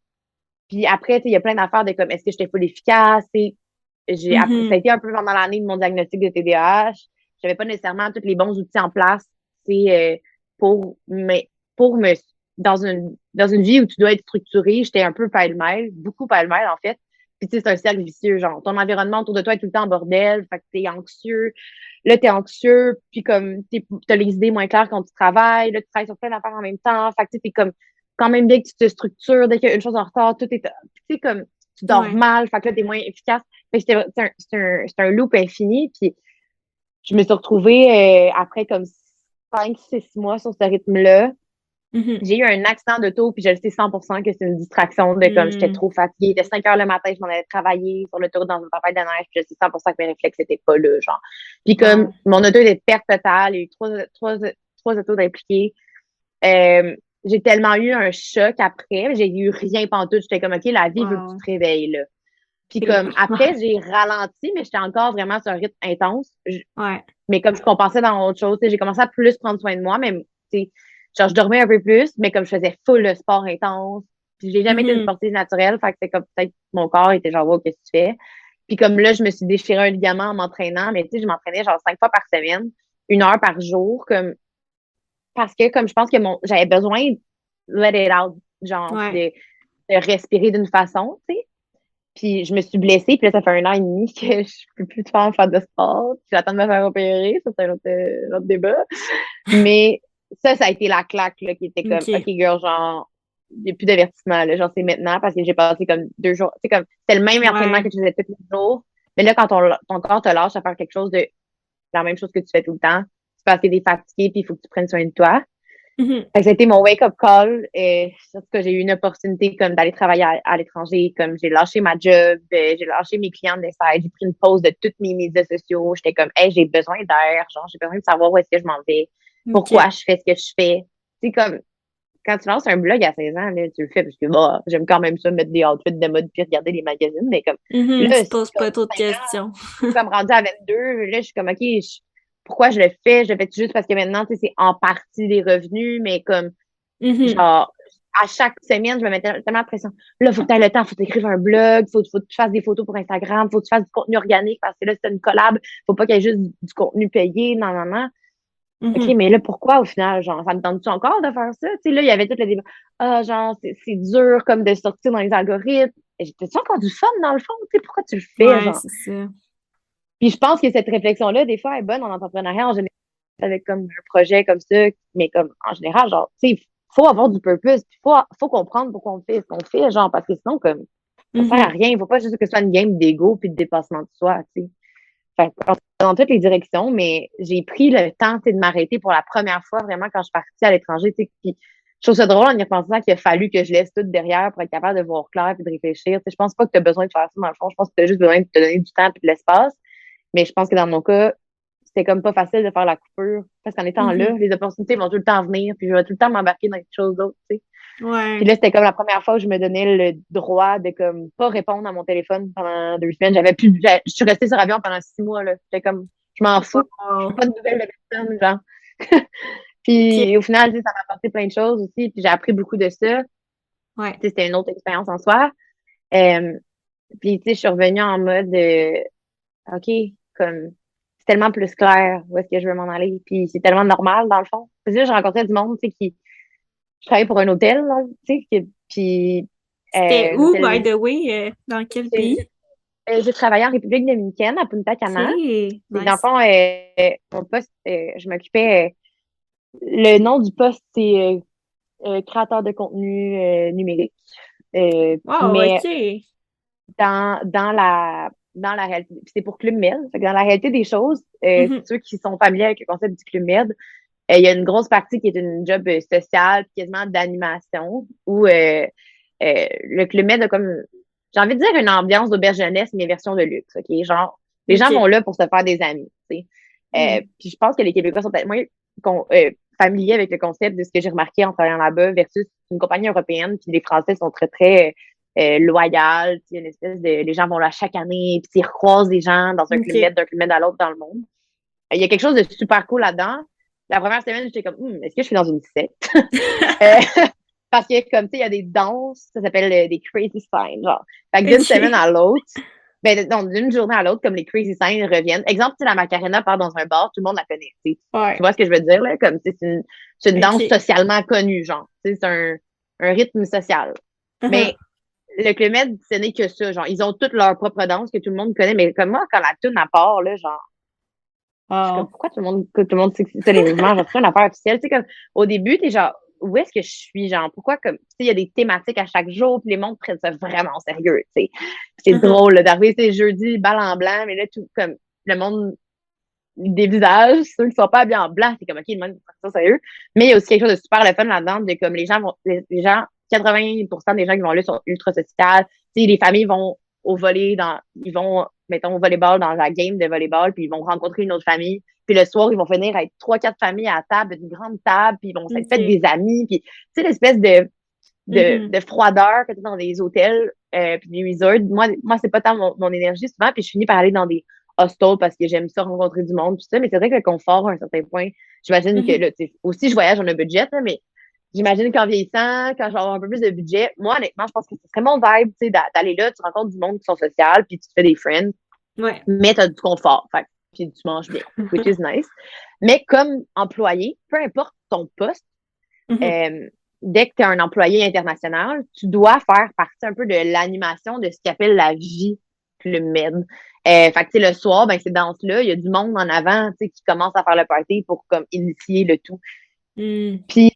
Puis après, tu sais, il y a plein d'affaires de comme, est-ce que j'étais full efficace? Ça a Mhm. été un peu pendant l'année de mon diagnostic de TDAH. J'avais pas nécessairement tous les bons outils en place, c'est pour, mais, pour me, dans une vie où tu dois être structuré, j'étais un peu pêle-mêle, beaucoup pêle-mêle, en fait. Puis, tu sais, c'est un cercle vicieux, genre, ton environnement autour de toi est tout le temps en bordel, fait que t'es anxieux. Là, t'es anxieux, puis comme, t'as les idées moins claires quand tu travailles, là, tu travailles sur plein d'affaires en même temps, fait que, tu sais, t'es comme, quand même bien que tu te structures, dès qu'il y a une chose en retard, tout est, tu sais, comme, tu dors Ouais. mal, fait que là, t'es moins efficace. Fait que c'est un loop infini, puis je me suis retrouvée, après comme 5, 6 mois sur ce rythme-là. Mhm. J'ai eu un accident d'auto, puis je le sais 100% que c'est une distraction de comme j'étais Mhm. trop fatiguée. De 5 heures le matin, je m'en allais travailler sur l'autoroute dans une tempête de neige, puis je sais 100% que mes réflexes étaient pas là, genre. Puis comme Wow. mon auto était de perte totale, il y a eu trois autos impliquées. Euh, j'ai tellement eu un choc après, j'ai eu rien pantoute. J'étais comme, OK, la vie veut que tu Wow. te réveilles, là. Puis Et- comme, après, j'ai ralenti, mais j'étais encore vraiment sur un rythme intense. Ouais. Mais comme je compensais dans autre chose, tu sais, j'ai commencé à plus prendre soin de moi, mais tu sais, genre, je dormais un peu plus, mais comme je faisais full le sport intense, puis j'ai jamais été une Mhm. sportive naturelle, fait que c'est comme peut-être mon corps était genre, wow, qu'est-ce que tu fais? Puis comme là, je me suis déchiré un ligament en m'entraînant, mais tu sais, je m'entraînais genre 5 fois par semaine, 1 heure par jour, comme, parce que comme je pense que j'avais besoin de let it out, genre, Ouais. de respirer d'une façon, tu sais. Puis je me suis blessée, puis là, ça fait 1 an et demi que je peux plus faire de sport. Puis j'attends de me faire opérer, ça c'est un autre débat. Mais ça a été la claque, là, qui était comme, OK, OK. girl, genre, il n'y a plus d'avertissement, là, genre, c'est maintenant, parce que j'ai passé comme 2 jours. C'est comme, c'était le même entraînement Ouais. que tu faisais tous les jours. Mais là, quand ton corps te lâche à faire quelque chose de la même chose que tu fais tout le temps, c'est parce que t'es fatigué, puis il faut que tu prennes soin de toi. Mhm. Fait que ça a été mon wake-up call. Et surtout que j'ai eu une opportunité comme d'aller travailler à l'étranger. Comme j'ai lâché ma job, j'ai lâché mes clients de side, j'ai pris une pause de toutes mes médias sociaux. J'étais comme, hey, j'ai besoin d'air, genre, j'ai besoin de savoir où est-ce que je m'en vais, pourquoi OK. je fais ce que je fais. C'est comme, quand tu lances un blog à 16 ans, là, tu le fais parce que, bah, j'aime quand même ça, mettre des outfits de mode puis regarder les magazines. Mais comme, Mhm. là, Tu c'est poses comme pas trop de 5 questions. comme rendu à 22, là, je suis comme, OK, pourquoi je le fais? Je le fais juste parce que maintenant, tu sais, c'est en partie des revenus, mais comme, Mhm. genre, à chaque semaine, je me mettais tellement de pression. Là, faut que tu aies le temps, faut t'écrire un blog, faut que tu fasses des photos pour Instagram, faut que tu fasses du contenu organique parce que là, c'est une collab, faut pas qu'il y ait juste du contenu payé, non, non, non. OK, Mhm. mais là, pourquoi au final, genre, ça me tente-tu encore de faire ça? Tu sais, là, il y avait tout le débat. Ah, genre, c'est dur comme de sortir dans les algorithmes. Et j'étais-tu encore du fun dans le fond? Tu sais, pourquoi tu le fais, Ouais, genre? c'est ça. Puis je pense que cette réflexion-là, des fois, est bonne en entrepreneuriat en général, avec comme un projet comme ça, mais comme en général, genre, tu sais, il faut avoir du purpose, puis faut comprendre pourquoi on fait ce qu'on fait, genre, parce que sinon, comme, ça sert à Mhm. rien. Il faut pas juste que ce soit une game d'ego puis de dépassement de soi, tu sais. Fait que, dans toutes les directions, mais j'ai pris le temps, tu sais, de m'arrêter pour la première fois, vraiment, quand je suis partie à l'étranger, tu sais, puis je trouve ça drôle en y repensant qu'il a fallu que je laisse tout derrière pour être capable de voir clair puis de réfléchir. Tu sais, je pense pas que tu as besoin de faire ça dans le fond. Je pense que tu as juste besoin de te donner du temps puis de l'espace. Mais je pense que dans mon cas, c'était comme pas facile de faire la coupure. Parce qu'en étant là, Mhm. les opportunités vont tout le temps venir, puis je vais tout le temps m'embarquer dans quelque chose d'autre, tu sais. Puis Ouais. là, c'était comme la première fois où je me donnais le droit de comme pas répondre à mon téléphone pendant 2 semaines. Je suis restée sur avion pendant 6 mois, là. J'étais comme, je m'en fous. Je veux Wow. pas de nouvelles de personne, genre. OK. Puis au final, tu sais, ça m'a apporté plein de choses aussi, puis j'ai appris beaucoup de ça. Ouais. Tu sais, c'était une autre expérience en soi. Euh, puis, tu sais, je suis revenue en mode, OK, comme, c'est tellement plus clair où est-ce que je veux m'en aller. Puis c'est tellement normal, dans le fond. Parce que là, j'ai rencontré du monde, tu sais, je travaillais pour un hôtel, là, tu sais, puis, C'était où, by l'hôtel, the way? Dans quel j'ai pays? j'ai travaillé en République dominicaine, à Punta Cana. OK. Puis, dans le Nice. fond, mon poste, je m'occupais, le nom du poste, c'est créateur de contenu numérique. Wow, Mais OK. dans la réalité, c'est pour Club Med. Fait que dans la réalité des choses, Mhm. ceux qui sont familiers avec le concept du Club Med, il y a une grosse partie qui est une job sociale, puis quasiment d'animation, où le Club Med a comme, j'ai envie de dire une ambiance d'auberge jeunesse, mais version de luxe, OK? Genre, Les gens vont OK. là pour se faire des amis, tu sais. Puis je pense que les Québécois sont peut-être moins familiers avec le concept de ce que j'ai remarqué en travaillant là-bas versus une compagnie européenne, puis les Français sont très, très loyaux. Il y a une espèce de... Les gens vont là chaque année, puis ils recroisent des gens dans un club med, OK. d'un club med à l'autre dans le monde. Il y a quelque chose de super cool là-dedans. La première semaine, j'étais comme, est-ce que je suis dans une secte? Euh, parce que, comme, tu sais, il y a des danses, ça s'appelle des crazy signs, genre. Fait que d'une semaine OK. à l'autre, ben, non, d'une journée à l'autre, comme les crazy signs reviennent. Exemple, si la Macarena part dans un bar, tout le monde la connaît, tu sais. Tu Ouais. vois ce que je veux dire, là? Comme, c'est une danse OK. socialement connue, genre. Tu sais, c'est un rythme social. Uh-huh. Mais le Club Med, ce n'est que ça, genre. Ils ont toutes leurs propres danses que tout le monde connaît, mais comme moi, quand la tune à part, là, genre, je suis comme, Wow. pourquoi tout le monde sait que c'est ça les mouvements? Genre, c'est une affaire officielle. Tu sais, comme, au début, t'es genre, où est-ce que je suis? Genre, pourquoi, comme, tu sais, il y a des thématiques à chaque jour, puis les mondes prennent ça vraiment au sérieux, tu sais. C'est Uh-huh. drôle, là, d'arriver, c'est jeudi, balle en blanc, mais là, tout, comme, le monde des visages, ceux qui sont pas bien en blanc, c'est comme, OK, le monde prend ça sérieux. Mais il y a aussi quelque chose de super le fun là-dedans, de comme, les gens, 80% des gens qui vont là sont ultra sociales. Tu sais, les familles vont ils vont, mettons, au volleyball dans la game de volleyball, puis ils vont rencontrer une autre famille. Puis le soir, ils vont venir être trois, quatre familles à la table, une grande table, puis ils vont s'être fait OK. des amis. Puis, tu sais, l'espèce de, Mhm. de froideur que tu as dans des hôtels, puis des resorts. Moi c'est pas tant mon énergie souvent, puis je finis par aller dans des hostels parce que j'aime ça rencontrer du monde, tout ça. Mais c'est vrai que le confort, à un certain point, j'imagine que Mhm. là, aussi, je voyage, on a un budget, là, mais j'imagine qu'en vieillissant, quand je vais avoir un peu plus de budget, moi, honnêtement, je pense que ce serait mon vibe, tu sais, d'aller là, tu rencontres du monde qui sont social, puis tu te fais des friends, Ouais. mais tu as du confort, fait, puis tu manges bien, which is nice. Mais comme employé, peu importe ton poste, Mhm. euh, dès que tu es un employé international, tu dois faire partie un peu de l'animation de ce qu'ils appelle la vie Club Med. Fait que, tu sais, le soir, ben, ces danses-là, il y a du monde en avant, tu sais, qui commence à faire le party pour, comme, initier le tout. Mm. Puis,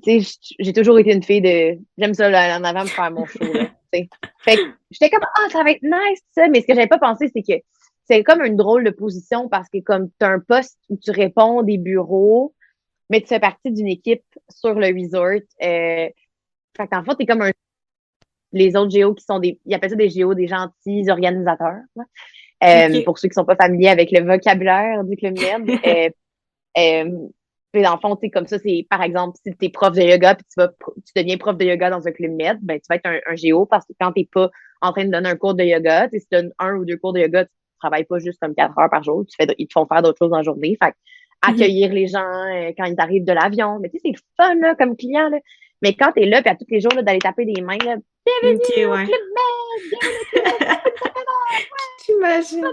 tu sais, j'ai toujours été une fille de... J'aime ça, là, en avant, me faire mon show, là, tu sais. Fait que j'étais comme, ça va être nice, ça. Mais ce que j'avais pas pensé, c'est que c'est comme une drôle de position parce que comme tu as un poste où tu réponds des bureaux, mais tu fais partie d'une équipe sur le resort. Fait qu'en fait, t'es comme les autres géos qui sont ils appellent ça des géos, des gentils organisateurs, là. OK. Pour ceux qui sont pas familiers avec le vocabulaire du Club Med. Euh, puis dans le fond, tu sais, comme ça, c'est, par exemple, si tu es prof de yoga puis tu deviens prof de yoga dans un Club Med, ben, tu vas être un géo parce que quand t'es pas en train de donner un cours de yoga, tu sais, si tu donnes un ou deux cours de yoga, tu travailles pas juste comme 4 heures par jour, ils te font faire d'autres choses dans la journée. Fait que Mhm. accueillir les gens quand ils arrivent de l'avion. Mais tu sais, c'est le fun, là, comme client, là. Mais quand t'es là, puis à tous les jours, là, d'aller taper des mains, là, OK, bienvenue au ouais. Club Med, bienvenue au Club Med, c'est une J'imagine.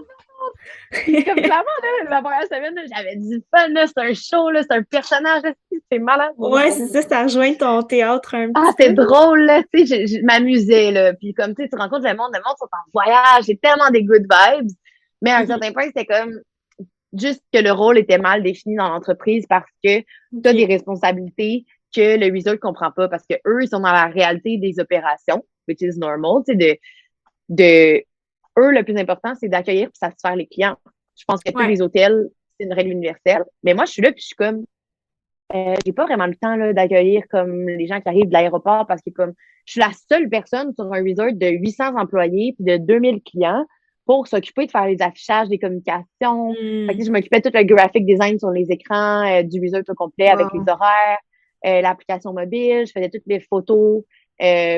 puis comme clairement, là, la première semaine, là, j'avais du fun, là, c'est un show, là, c'est un personnage, là, c'est malade. Ouais, c'est ça, ça rejoint ton théâtre un Ah, petit c'est peu. drôle, là, tu sais, je m'amusais, là. Puis comme, tu sais, tu rencontres le monde sont en voyage, j'ai tellement des good vibes. Mais à un Mhm. certain point, c'était comme juste que le rôle était mal défini dans l'entreprise parce que tu as des OK. responsabilités que le resort ne comprend pas parce que eux, ils sont dans la réalité des opérations, which is normal, tu sais, de eux, le plus important, c'est d'accueillir et satisfaire les clients. Je pense que tous Ouais. les hôtels, c'est une règle universelle. Mais moi, je suis là puis je suis comme, j'ai pas vraiment le temps là, d'accueillir comme les gens qui arrivent de l'aéroport parce que comme je suis la seule personne sur un resort de 800 employés puis de 2000 clients pour s'occuper de faire les affichages, des communications. Fait que, Mm. je m'occupais de tout le graphic design sur les écrans du resort au complet avec les Wow. horaires, l'application mobile. Je faisais toutes les photos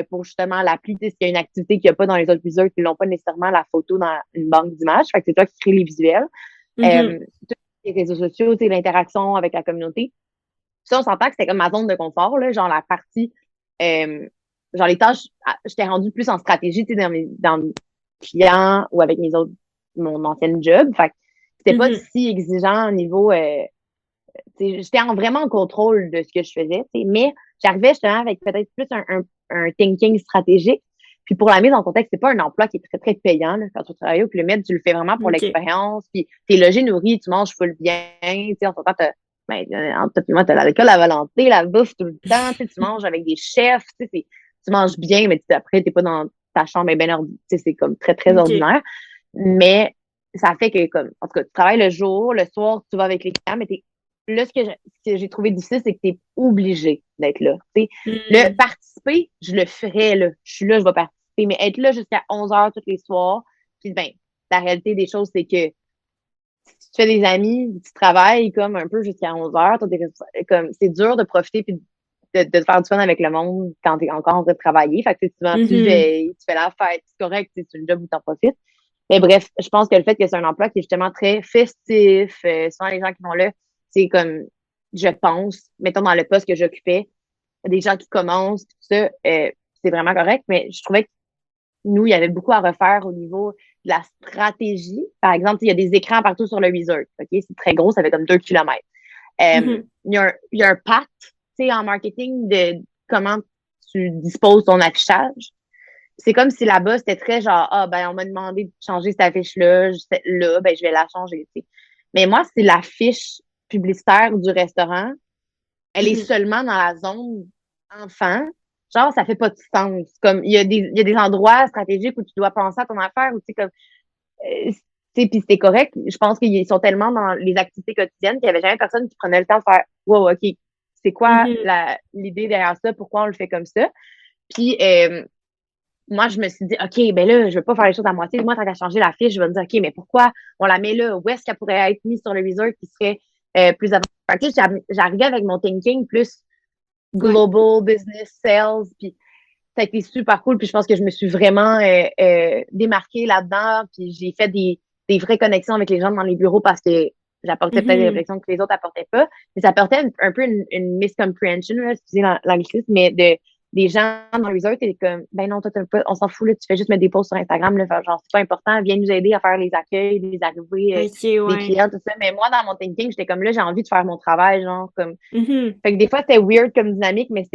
pour justement l'appli. Tu sais, s'il y a une activité qu'il n'y a pas dans les autres resorts, ils n'ont pas nécessairement la photo dans une banque d'images. Fait que c'est toi qui crée les visuels. Mhm. Tous les réseaux sociaux, tu sais, l'interaction avec la communauté. Ça, on s'entend que c'était comme ma zone de confort, là, genre la partie, euh, genre les tâches, j'étais rendue plus en stratégie, tu sais, dans mes clients ou avec mon ancienne job. Fait que c'était pas Mhm. si exigeant au niveau, tu sais, j'étais vraiment en contrôle de ce que je faisais, tu sais, mais j'arrivais justement avec peut-être plus un thinking stratégique. Puis pour la mise en contexte, c'est pas un emploi qui est très, très payant, là. Quand tu travailles au Club Med, tu le fais vraiment pour OK. l'expérience. Puis t'es logé, nourri, tu manges full bien. Tu sais, on s'entend, ben, entre toi et moi, t'as l'alcool à volonté, la bouffe tout le temps. Tu sais, tu manges avec des chefs. Tu sais, tu manges bien, mais après, t'es pas dans ta chambre bien ordinaire. Tu sais, c'est comme très, très OK. ordinaire. Mais ça fait que, comme, en tout cas, tu travailles le jour, le soir, tu vas avec les clients, mais là, ce que j'ai trouvé difficile, c'est que tu es obligé d'être là. Tu sais. Le Mm. participer, je le ferais, là. Je suis là, je vais participer, mais être là jusqu'à 11 heures tous les soirs, puis ben, la réalité des choses, c'est que si tu fais des amis, tu travailles comme un peu jusqu'à 11 heures, comme, c'est dur de profiter puis de te faire du fun avec le monde quand t'es encore en train de travailler. Fait que tu souvent, tu Mhm. veilles, tu fais la fête, c'est correct, c'est une job où t'en profites. Mais bref, je pense que le fait que c'est un emploi qui est justement très festif, souvent les gens qui vont là, c'est comme, je pense, mettons dans le poste que j'occupais, des gens qui commencent, tout ça, c'est vraiment correct, mais je trouvais que nous, il y avait beaucoup à refaire au niveau de la stratégie. Par exemple, il y a des écrans partout sur le Resort. OK? C'est très gros, ça fait comme 2 kilomètres. Mhm. Il y a un pacte, tu sais, en marketing de comment tu disposes ton affichage. C'est comme si là-bas, c'était très genre, ah, ben, on m'a demandé de changer cette affiche-là, là, ben, je vais la changer, tu sais. Mais moi, c'est l'affiche publicitaire du restaurant. Elle est Mhm. seulement dans la zone enfant. Genre, ça fait pas de sens. Comme, il y a des endroits stratégiques où tu dois penser à ton affaire, ou tu sais, comme, euh, tu sais, puis c'est correct. Je pense qu'ils sont tellement dans les activités quotidiennes qu'il y avait jamais personne qui prenait le temps de faire, wow, OK, c'est quoi Mhm. l'idée derrière ça? Pourquoi on le fait comme ça? Puis, moi, je me suis dit, OK, ben là, je veux pas faire les choses à moitié. Moi, tant qu'à changer la fiche, je vais me dire, OK, mais pourquoi on la met là? Où est-ce qu'elle pourrait être mise sur le resort qui serait plus avancé? Fait que là, j'arrivais avec mon thinking plus Ouais. global business sales, puis ça a été super cool, puis je pense que je me suis vraiment démarquée là-dedans, puis j'ai fait des vraies connexions avec les gens dans les bureaux parce que j'apportais peut-être des Mhm. réflexions que les autres apportaient pas, mais ça apportait un peu une miscomprehension, là, excusez l'anglicisme, mais des gens dans le resort étaient comme, ben non, toi, on s'en fout, là, tu fais juste mettre des posts sur Instagram, là, genre, c'est pas important, viens nous aider à faire les accueils, les arrivées Ok, des ouais. clients, tout ça. Mais moi, dans mon thinking, j'étais comme là, j'ai envie de faire mon travail, genre, comme, Mhm. fait que des fois, c'était weird comme dynamique, mais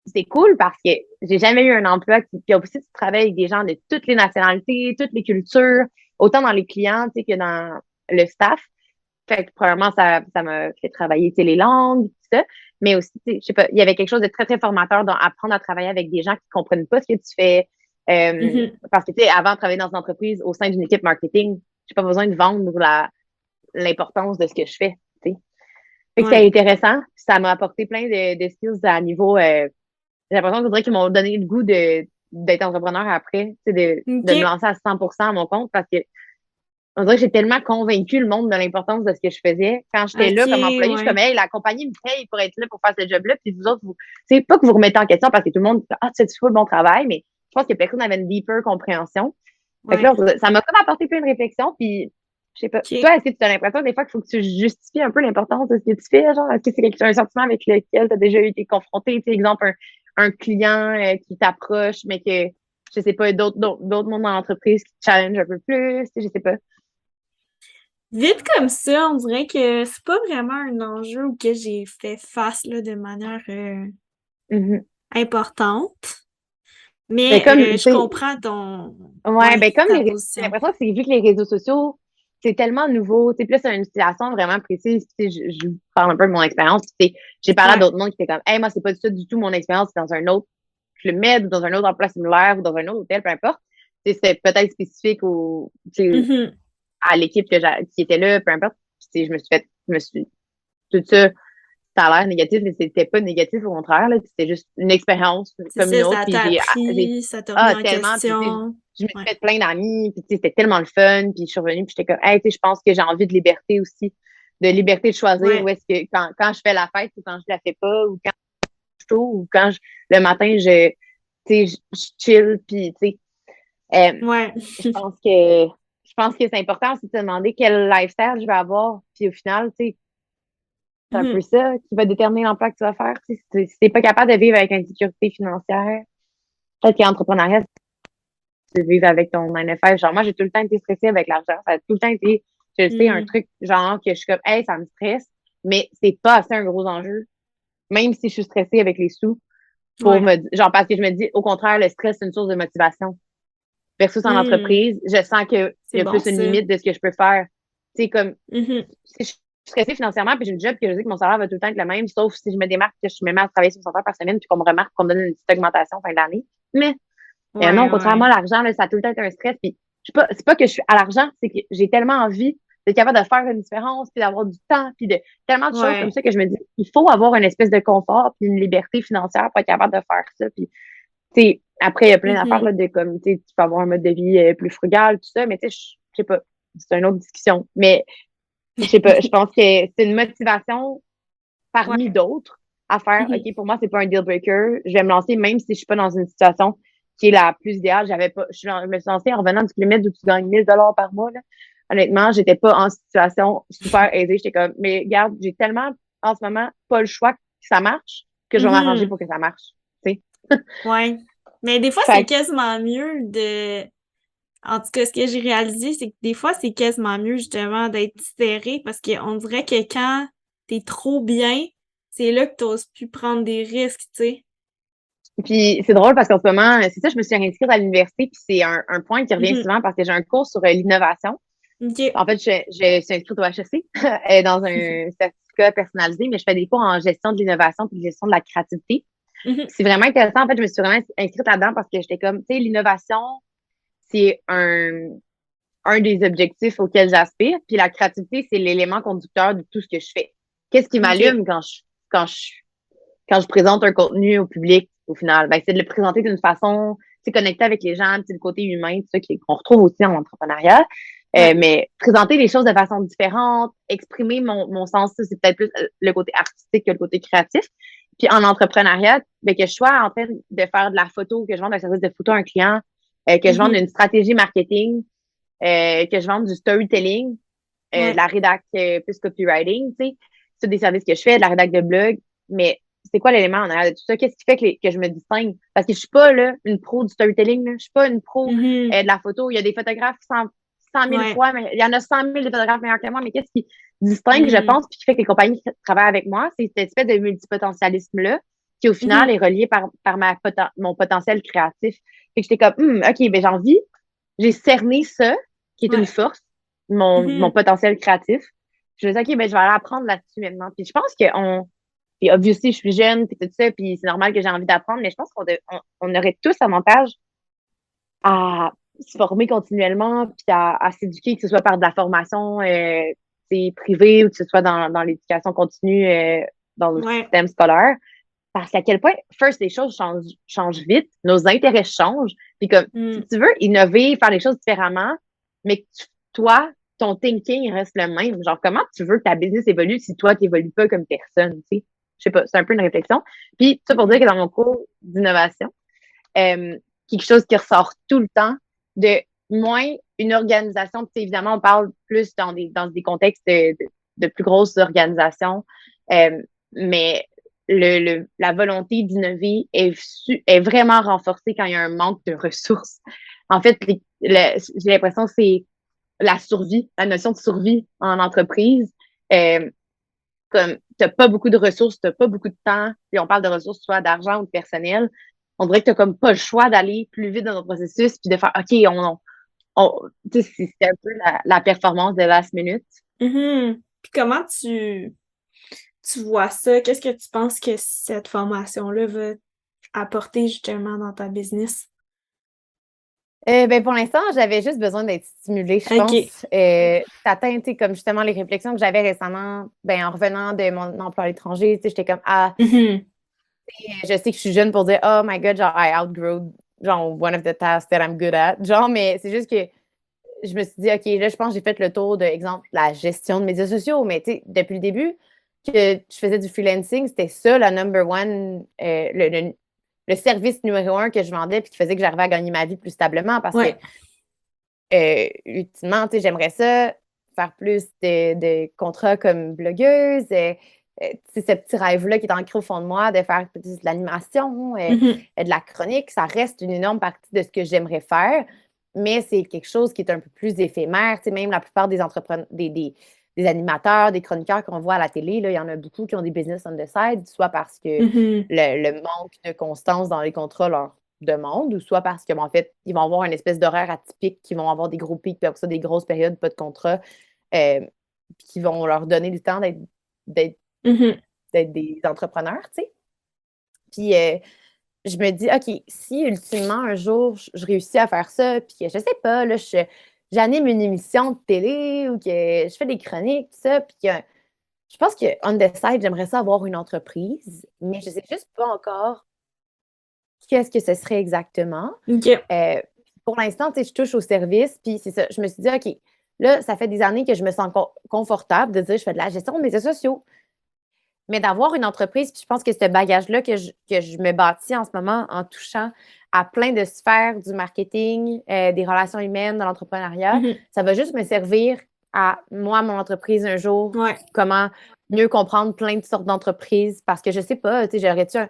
c'est cool parce que j'ai jamais eu un emploi qui, puis aussi, tu travailles avec des gens de toutes les nationalités, toutes les cultures, autant dans les clients, tu sais, que dans le staff. Fait que, premièrement, ça m'a fait travailler, tu sais, les langues, tout ça. Mais aussi, tu sais, je sais pas, il y avait quelque chose de très, très formateur dans apprendre à travailler avec des gens qui comprennent pas ce que tu fais. Mhm. Parce que, tu sais, avant de travailler dans une entreprise, au sein d'une équipe marketing, j'ai pas besoin de vendre l'importance de ce que je fais, tu sais. Fait que c'était Ouais. intéressant. Ça m'a apporté plein de skills à niveau, j'ai l'impression qu'on dirait qu'ils m'ont donné le goût d'être entrepreneur après, tu sais, Ok. de me lancer à 100% à mon compte parce que on dirait que j'ai tellement convaincu le monde de l'importance de ce que je faisais. Quand j'étais Ok, là comme employée, je suis comme, ouais. hey, la compagnie me paye pour être là, pour faire ce job-là, puis vous autres, c'est pas que vous remettez en question parce que tout le monde, ah, tu fais le bon travail, mais je pense que personne n'avait une deeper compréhension. Fait que Ouais. là, ça m'a comme apporté plein de réflexions, puis je sais pas. Ok. Toi, est-ce que tu as l'impression des fois qu'il faut que tu justifies un peu l'importance de ce que tu fais, genre, est-ce que c'est un sentiment avec lequel tu as déjà été confronté, tu sais, exemple, un client qui t'approche, mais que, je sais pas, d'autres mondes dans l'entreprise qui te challenge un peu plus, tu sais, je sais pas. Vite comme ça, on dirait que c'est pas vraiment un enjeu auquel j'ai fait face là, de manière Mhm. importante. Mais Mais comme, tu je sais, comprends ton ouais, ouais, ben comme ta j'ai position. l'impression que c'est vu que les réseaux sociaux, c'est tellement nouveau, tu sais, puis là, c'est une situation vraiment précise, tu sais, je vous parle un peu de mon expérience, puis tu sais, j'ai parlé à Ouais. d'autres mondes qui étaient comme, hey, moi, c'est pas du tout, mon expérience, c'est dans un autre Club Med ou dans un autre emploi similaire ou dans un autre hôtel, peu importe. Tu sais, c'était peut-être spécifique tu sais, Mhm. à l'équipe qui était là, peu importe. Puis, tu sais, tout ça, ça a l'air négatif, mais c'était pas négatif, au contraire, là. C'était juste une expérience C'est comme une ça, autre. ça Puis t'a j'ai, appris, ça t'a remis ah, en tellement, puis tu sais, question. je me suis Ouais. fait plein d'amis, puis tu sais, c'était tellement le fun, puis je suis revenue, puis j'étais comme, hey, tu sais, je pense que j'ai envie de liberté aussi, de liberté de choisir où Ouais. est-ce que, quand je fais la fête ou quand je la fais pas, ou quand je tôt, ou quand le matin, tu sais, je chill, puis tu sais, Ouais. je pense que c'est important aussi de se demander quel lifestyle je vais avoir, puis au final, tu sais, c'est un peu Mhm. ça qui va déterminer l'emploi que tu vas faire. Tu sais, si t'es pas capable de vivre avec une sécurité financière, peut-être qu'entrepreneuriat, tu vivre avec ton 9 Genre, moi, j'ai tout le temps été stressée avec l'argent. Ça a tout le temps été, je sais, un Mhm. truc, genre, que je suis comme, hey, ça me stresse, mais c'est pas assez un gros enjeu. Même si je suis stressée avec les sous, Ouais. genre, parce que je me dis, au contraire, le stress, c'est une source de motivation. Versus en Mhm. entreprise, je sens qu'il y C'est a bon plus une ça. limite de ce que je peux faire. Tu sais, comme, Mhm. si je suis stressée financièrement, puis j'ai une job que je sais que mon salaire va tout le temps être le même, sauf si je me démarque, que je me mets à travailler 60 heures par semaine, puis qu'on me remarque, qu'on me donne une petite augmentation fin d'année. Mais non, Ouais, contrairement ouais. à l'argent, là, ça a tout le temps été un stress. Puis c'est pas que je suis à l'argent, c'est que j'ai tellement envie d'être capable de faire une différence, puis d'avoir du temps, puis de tellement de choses comme Ouais. ça que je me dis, il faut avoir une espèce de confort, puis une liberté financière pour être capable de faire ça. Puis, tu sais, après, il y a plein d'affaires, Mhm. là, de comme, tu sais, tu peux avoir un mode de vie plus frugal, tout ça, mais tu sais, je sais pas, c'est une autre discussion. Mais je sais pas, je pense que c'est une motivation Ouais. parmi d'autres à faire, Mhm. OK, pour moi, c'est pas un deal breaker. Je vais me lancer même si je suis pas dans une situation qui est la plus idéale. Je me suis lancée en revenant du kilomètre où tu gagnes 1 000 $ par mois, là. Honnêtement, j'étais pas en situation super aisée. J'étais comme, mais regarde, j'ai tellement, en ce moment, pas le choix que ça marche que je vais m'arranger Mhm. pour que ça marche. Tu sais? Ouais. Mais des fois, c'est Fait quasiment mieux de... En tout cas, ce que j'ai réalisé, c'est que des fois, c'est quasiment mieux, justement, d'être serré parce qu'on dirait que quand t'es trop bien, c'est là que t'oses plus prendre des risques, tu sais. Puis c'est drôle parce qu'en ce moment, c'est ça, je me suis réinscrite à l'université, puis c'est un point qui revient Mhm. souvent parce que j'ai un cours sur l'innovation. OK. En fait, je suis inscrite au HEC dans un certificat personnalisé, mais je fais des cours en gestion de l'innovation puis de gestion de la créativité. Mhm. C'est vraiment intéressant. En fait, je me suis vraiment inscrite là-dedans parce que j'étais comme, tu sais, l'innovation, c'est un des objectifs auxquels j'aspire. Puis la créativité, c'est l'élément conducteur de tout ce que je fais. Qu'est-ce qui OK. m'allume quand je, quand je présente un contenu au public, au final? Ben, c'est de le présenter d'une façon, c'est connecter avec les gens, c'est le côté humain, tout ça qu'on retrouve aussi en entrepreneuriat. Ouais. Mais présenter les choses de façon différente, exprimer mon sens, ça, c'est peut-être plus le côté artistique que le côté créatif. Puis en entrepreneuriat, ben, que je sois en train de faire de la photo, que je vende un service de photo à un client, que je vende Mhm. une stratégie marketing, que je vende du storytelling, de Ouais. la rédac plus copywriting, tu sais. C'est des services que je fais, de la rédac de blog, mais c'est quoi l'élément en arrière de tout ça? Qu'est-ce qui fait que je me distingue? Parce que je suis pas là, une pro du storytelling, là. Je suis pas une pro Mhm. de la photo. Il y a des photographes 100 000 Ouais. fois, mais il y en a 100 000 de photographes meilleurs que moi, mais qu'est-ce qui distingue, je Mhm. pense, puis qui fait que les compagnies qui travaillent avec moi, c'est cette espèce de multipotentialisme-là qui, au final, Mhm. est relié par mon potentiel créatif. Fait que j'étais comme, OK, ben j'ai envie, j'ai cerné ça, qui est une Ouais. force, mon Mhm. potentiel créatif. Je me dis, OK, ben, je vais aller apprendre là-dessus maintenant. Puis je pense puis obviously, je suis jeune, puis tout ça, puis c'est normal que j'ai envie d'apprendre, mais je pense on aurait tous avantage à se former continuellement, puis à s'éduquer, que ce soit par de la formation privée ou que ce soit dans l'éducation continue dans le Ouais. système scolaire. Parce qu'à quel point, first, les choses changent vite, nos intérêts changent. Puis comme, si Mhm. tu veux innover, faire les choses différemment, mais que toi, ton thinking reste le même. Genre, comment tu veux que ta business évolue si toi, tu n'évolues pas comme personne, tu sais? Je sais pas, c'est un peu une réflexion. Puis, ça pour dire que Mhm. dans mon cours d'innovation, quelque chose qui ressort tout le temps, de moins une organisation, puis évidemment, on parle plus dans des contextes de plus grosses organisations, mais la volonté d'innover est vraiment renforcée quand il y a un manque de ressources. En fait, j'ai l'impression que c'est la survie, la notion de survie en entreprise. Euh, Comme t'as pas beaucoup de ressources, t'as pas beaucoup de temps, puis on parle de ressources soit d'argent ou de personnel, on dirait que t'as comme pas le choix d'aller plus vite dans notre processus puis de faire OK, tu sais, c'est un peu la performance de last minute. Mhm. Puis comment tu vois ça? Qu'est-ce que tu penses que cette formation-là va apporter justement dans ta business? Ben pour l'instant, j'avais juste besoin d'être stimulée, je OK. pense. T'atteins, tu sais, comme justement les réflexions que j'avais récemment, ben en revenant de mon emploi à l'étranger, tu sais, j'étais comme ah, Mhm. je sais que je suis jeune pour dire oh my god, genre I outgrow genre one of the tasks that I'm good at. Genre, mais c'est juste que je me suis dit, OK, là, je pense que j'ai fait le tour de, exemple, la gestion de médias sociaux. Mais tu sais, depuis le début que je faisais du freelancing, c'était ça, la number one, le service numéro un que je vendais puis qui faisait que j'arrivais à gagner ma vie plus stablement parce que, Ouais. ultimement, tu sais, j'aimerais ça, faire plus de contrats comme blogueuse. C'est ce petit rêve-là qui est ancré au fond de moi de faire de l'animation, Mhm. de la chronique. Ça reste une énorme partie de ce que j'aimerais faire, mais c'est quelque chose qui est un peu plus éphémère. Tu sais, même la plupart des entrepreneurs, des animateurs, des chroniqueurs qu'on voit à la télé, là, il y en a beaucoup qui ont des business on the side, soit parce que Mhm. le manque de constance dans les contrats leur demande, ou soit parce qu'en fait, ils vont avoir une espèce d'horaire atypique, qui vont avoir des gros pics, puis après ça, des grosses périodes, pas de contrat, euh, puis qui vont leur donner du temps d'être Mhm. d'être des entrepreneurs, tu sais. Puis je me dis, OK, si ultimement un jour je réussis à faire ça, puis que je sais pas, là, j'anime une émission de télé ou que je fais des chroniques, tout ça, puis que je pense que on the side, j'aimerais ça avoir une entreprise, mais je sais juste pas encore qu'est-ce que ce serait exactement. OK. Euh, pour l'instant, tu sais, je touche au service, puis c'est ça. Je me suis dit, OK, là, ça fait des années que je me sens confortable de dire, je fais de la gestion de médias sociaux. Mais d'avoir une entreprise, puis je pense que ce bagage-là que je me bâtis en ce moment en touchant à plein de sphères du marketing, des relations humaines, de l'entrepreneuriat, Mhm. ça va juste me servir à moi, mon entreprise un jour, Ouais. comment mieux comprendre plein de sortes d'entreprises parce que je sais pas, tu sais,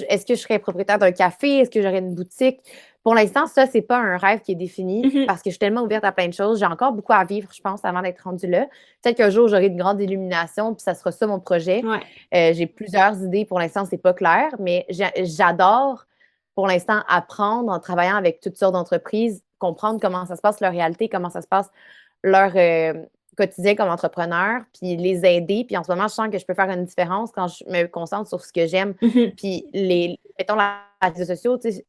est-ce que je serais propriétaire d'un café? Est-ce que j'aurais une boutique? Pour l'instant, ça, c'est pas un rêve qui est défini Mhm. parce que je suis tellement ouverte à plein de choses. J'ai encore beaucoup à vivre, je pense, avant d'être rendue là. Peut-être qu'un jour, j'aurai une grande illumination, puis ça sera ça mon projet. Ouais. J'ai plusieurs idées. Pour l'instant, c'est pas clair, mais j'adore, pour l'instant, apprendre en travaillant avec toutes sortes d'entreprises, comprendre comment ça se passe leur réalité, comment ça se passe leur quotidien comme entrepreneur, puis les aider. Puis en ce moment, je sens que je peux faire une différence quand je me concentre sur ce que j'aime. Mhm. Puis mettons, les réseaux sociaux, tu sais,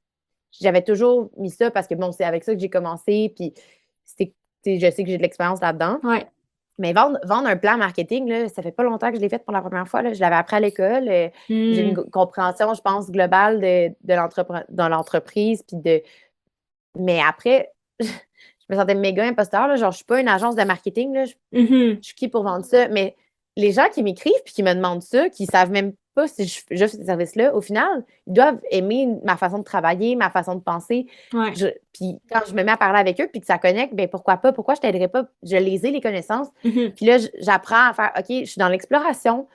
j'avais toujours mis ça parce que bon, c'est avec ça que j'ai commencé. Puis tu sais, je sais que j'ai de l'expérience là-dedans. Ouais. Mais vendre un plan marketing, là, ça fait pas longtemps que je l'ai fait pour la première fois. Là. Je l'avais appris à l'école. J'ai une Mm. compréhension, je pense, globale de l'entreprise. Mais après, je me sentais méga imposteur. Là. Genre, je suis pas une agence de marketing. Là. Mhm. Je suis qui pour vendre ça? Mais les gens qui m'écrivent puis qui me demandent ça, qui savent même pas si j'offre ces services-là, au final, ils doivent aimer ma façon de travailler, ma façon de penser. Ouais. Puis quand je me mets à parler avec eux puis que ça connecte, ben pourquoi pas? Pourquoi je t'aiderais pas? Je les ai, les connaissances. Mhm. Puis là, j'apprends à faire, OK, je suis dans l'exploration.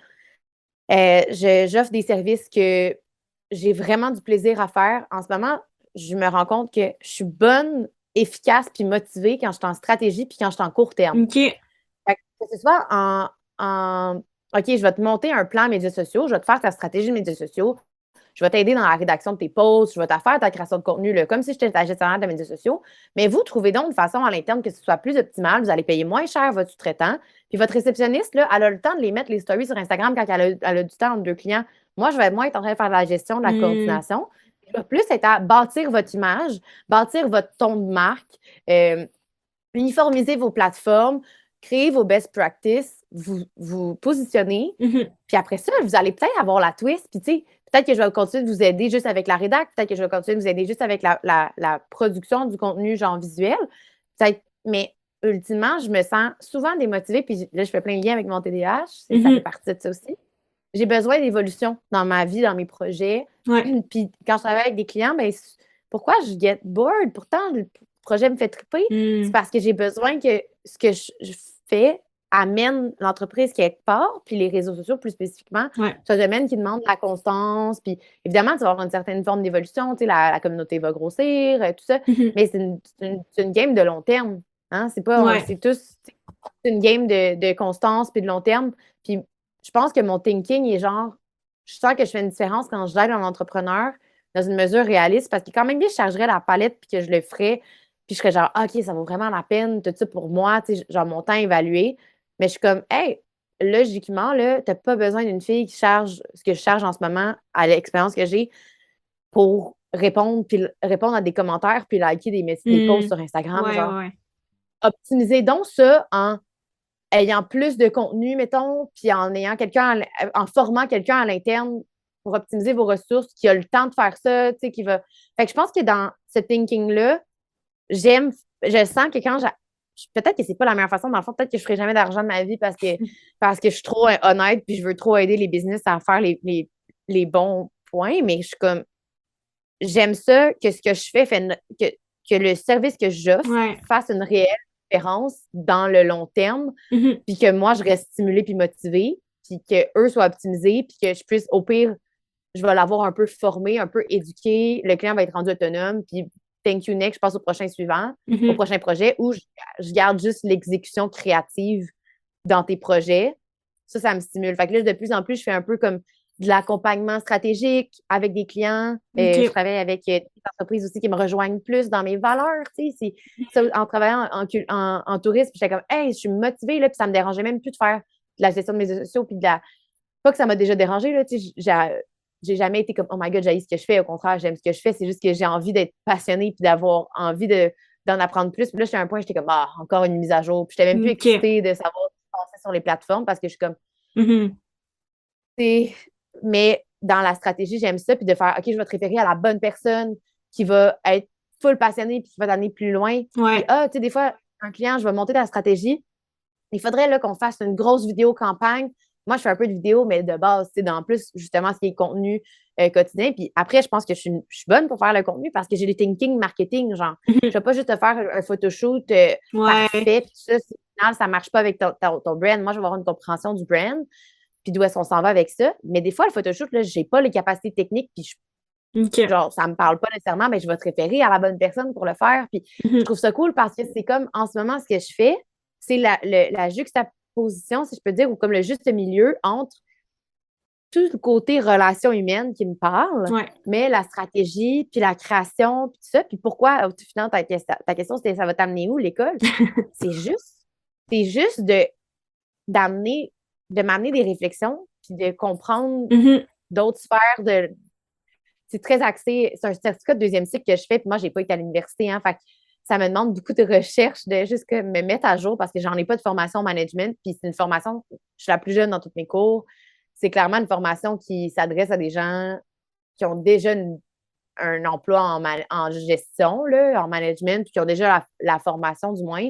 J'offre des services que j'ai vraiment du plaisir à faire. En ce moment, je me rends compte que je suis bonne, efficace puis motivée quand je suis en stratégie puis quand je suis en court terme. OK. Fait que ce soit OK, je vais te monter un plan médias sociaux, je vais te faire ta stratégie de médias sociaux, je vais t'aider dans la rédaction de tes posts, je vais te faire ta création de contenu, là, comme si j'étais ta gestionnaire de médias sociaux. Mais vous, trouvez donc une façon à l'interne que ce soit plus optimal. Vous allez payer moins cher votre sous-traitant. Puis votre réceptionniste, là, elle a le temps de les mettre les stories sur Instagram quand elle a du temps entre deux clients. Moi, je vais moins être en train de faire de la gestion, de la Mm. coordination. Je vais plus être à bâtir votre image, bâtir votre ton de marque, euh, uniformiser vos plateformes, créer vos best practices, vous positionner. Mhm. Puis après ça, vous allez peut-être avoir la twist. Puis tu sais, peut-être que je vais continuer de vous aider juste avec la rédac, peut-être que je vais continuer de vous aider juste avec la production du contenu genre visuel. Peut-être, mais ultimement, je me sens souvent démotivée. Puis là, je fais plein de liens avec mon TDAH. Ça fait Mhm. partie de ça aussi. J'ai besoin d'évolution dans ma vie, dans mes projets. Ouais. Puis quand je travaille avec des clients, ben pourquoi je get bored? Pourtant, le projet me fait triper. C'est Mm. parce que j'ai besoin que ce que je fais amène l'entreprise quelque part, puis les réseaux sociaux plus spécifiquement. Ouais. C'est un domaine qui demande de la constance, puis évidemment, tu vas avoir une certaine forme d'évolution, tu sais, la communauté va grossir, tout ça, Mhm. mais c'est une game de long terme. Hein? C'est pas, Ouais. c'est tous, c'est une game de constance puis de long terme. Puis je pense que mon thinking est genre, je sens que je fais une différence quand j'aide un entrepreneur dans une mesure réaliste parce que quand même bien, je chargerais la palette puis que je le ferais, puis je serais genre, ah, OK, ça vaut vraiment la peine, tout ça pour moi, tu sais, genre mon temps évalué. Mais je suis comme, hey, logiquement, là, t'as pas besoin d'une fille qui charge ce que je charge en ce moment à l'expérience que j'ai pour répondre, puis répondre à des commentaires, puis liker des posts Mm. sur Instagram. Ouais, Genre, ouais. optimisez donc ça en ayant plus de contenu, mettons, puis en ayant quelqu'un, en formant quelqu'un à l'interne pour optimiser vos ressources, qui a le temps de faire ça, tu sais, qui va. Fait que je pense que dans ce thinking-là, j'aime, je sens que quand peut-être que c'est pas la meilleure façon, dans le fond, peut-être que je ferai jamais d'argent de ma vie parce que je suis trop honnête puis je veux trop aider les business à faire les bons points, mais je suis comme, j'aime ça que ce que je fais, que le service que j'offre Ouais. fasse une réelle différence dans le long terme, Mhm. puis que moi, je reste stimulée puis motivée, puis qu'eux soient optimisés, puis que je puisse, au pire, je vais l'avoir un peu formé, un peu éduqué, le client va être rendu autonome, puis thank you next, je passe au prochain suivant, au Mhm. prochain projet, où je garde juste l'exécution créative dans tes projets. Ça me stimule. Fait que là, de plus en plus, je fais un peu comme de l'accompagnement stratégique avec des clients. Je OK. travaille avec des entreprises aussi qui me rejoignent plus dans mes valeurs. Tu sais, en travaillant en tourisme, j'étais comme, hey, je suis motivée, là, puis ça me dérangeait même plus de faire de la gestion de mes réseaux sociaux, puis pas que ça m'a déjà dérangé, là, tu sais, j'ai jamais été comme, oh my God, j'haïs ce que je fais. Au contraire, j'aime ce que je fais. C'est juste que j'ai envie d'être passionnée puis d'avoir envie d'en apprendre plus. Puis là, j'étais à un point, j'étais comme, ah, encore une mise à jour. Puis j'étais même plus OK. excitée de savoir ce qui se passait sur les plateformes parce que je suis comme, Mhm. mais dans la stratégie, j'aime ça. Puis de faire, OK, je vais te référer à la bonne personne qui va être full passionné puis qui va t'amener plus loin. Puis, Ouais. tu sais, des fois, un client, je vais monter ta stratégie. Il faudrait là, qu'on fasse une grosse vidéo campagne. Moi, je fais un peu de vidéo, mais de base, c'est dans plus justement ce qui est contenu quotidien. Puis après, je pense que je suis bonne pour faire le contenu parce que j'ai des thinking marketing. Genre, je vais pas juste te faire un photoshoot Ouais. parfait. Puis ça, si au final, ça marche pas avec ton brand. Moi, je vais avoir une compréhension du brand. Puis d'où est-ce qu'on s'en va avec ça. Mais des fois, le photoshoot, là, j'ai pas les capacités techniques. Puis OK. genre, ça me parle pas nécessairement, mais je vais te référer à la bonne personne pour le faire. Puis je Mhm. trouve ça cool parce que c'est comme en ce moment, ce que je fais, c'est la juxtaposition, si je peux dire, ou comme le juste milieu entre tout le côté relation humaine qui me parle, Ouais. mais la stratégie, puis la création, puis tout ça. Puis pourquoi, au final, ta question, c'était ça va t'amener où l'école? C'est juste, c'est juste d'amener, de m'amener des réflexions, puis de comprendre Mhm. d'autres sphères c'est très axé, c'est un certificat de deuxième cycle que je fais, puis moi, j'ai pas été à l'université, hein, fait que ça me demande beaucoup de recherche, de juste me mettre à jour parce que j'en ai pas de formation en management, puis c'est une formation, je suis la plus jeune dans tous mes cours, c'est clairement une formation qui s'adresse à des gens qui ont déjà un emploi en gestion, là, en management, puis qui ont déjà la formation du moins.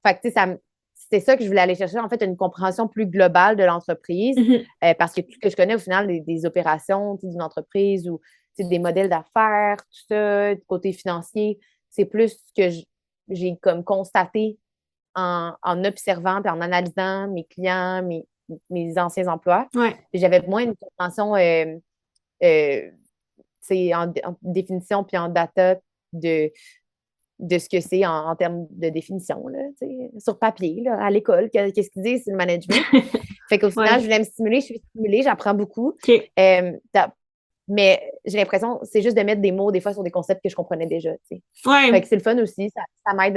Fait que, tu sais, c'était ça que je voulais aller chercher, en fait, une compréhension plus globale de l'entreprise, Mhm. parce que tout ce que je connais au final des opérations d'une entreprise ou des modèles d'affaires, tout ça, du côté financier, c'est plus ce que j'ai comme constaté en observant et en analysant mes clients, mes anciens emplois. Ouais. Puis j'avais moins une compréhension euh, en définition puis en data de, de ce que c'est en termes de définition, là, sur papier, là, à l'école, qu'est-ce qu'ils disent, c'est le management. Fait qu'au final, Ouais. je voulais me stimuler, je suis stimulée, j'apprends beaucoup. OK. Euh, mais j'ai l'impression, c'est juste de mettre des mots, des fois, sur des concepts que je comprenais déjà. T'sais. Fait Ouais. que c'est le fun aussi, ça m'aide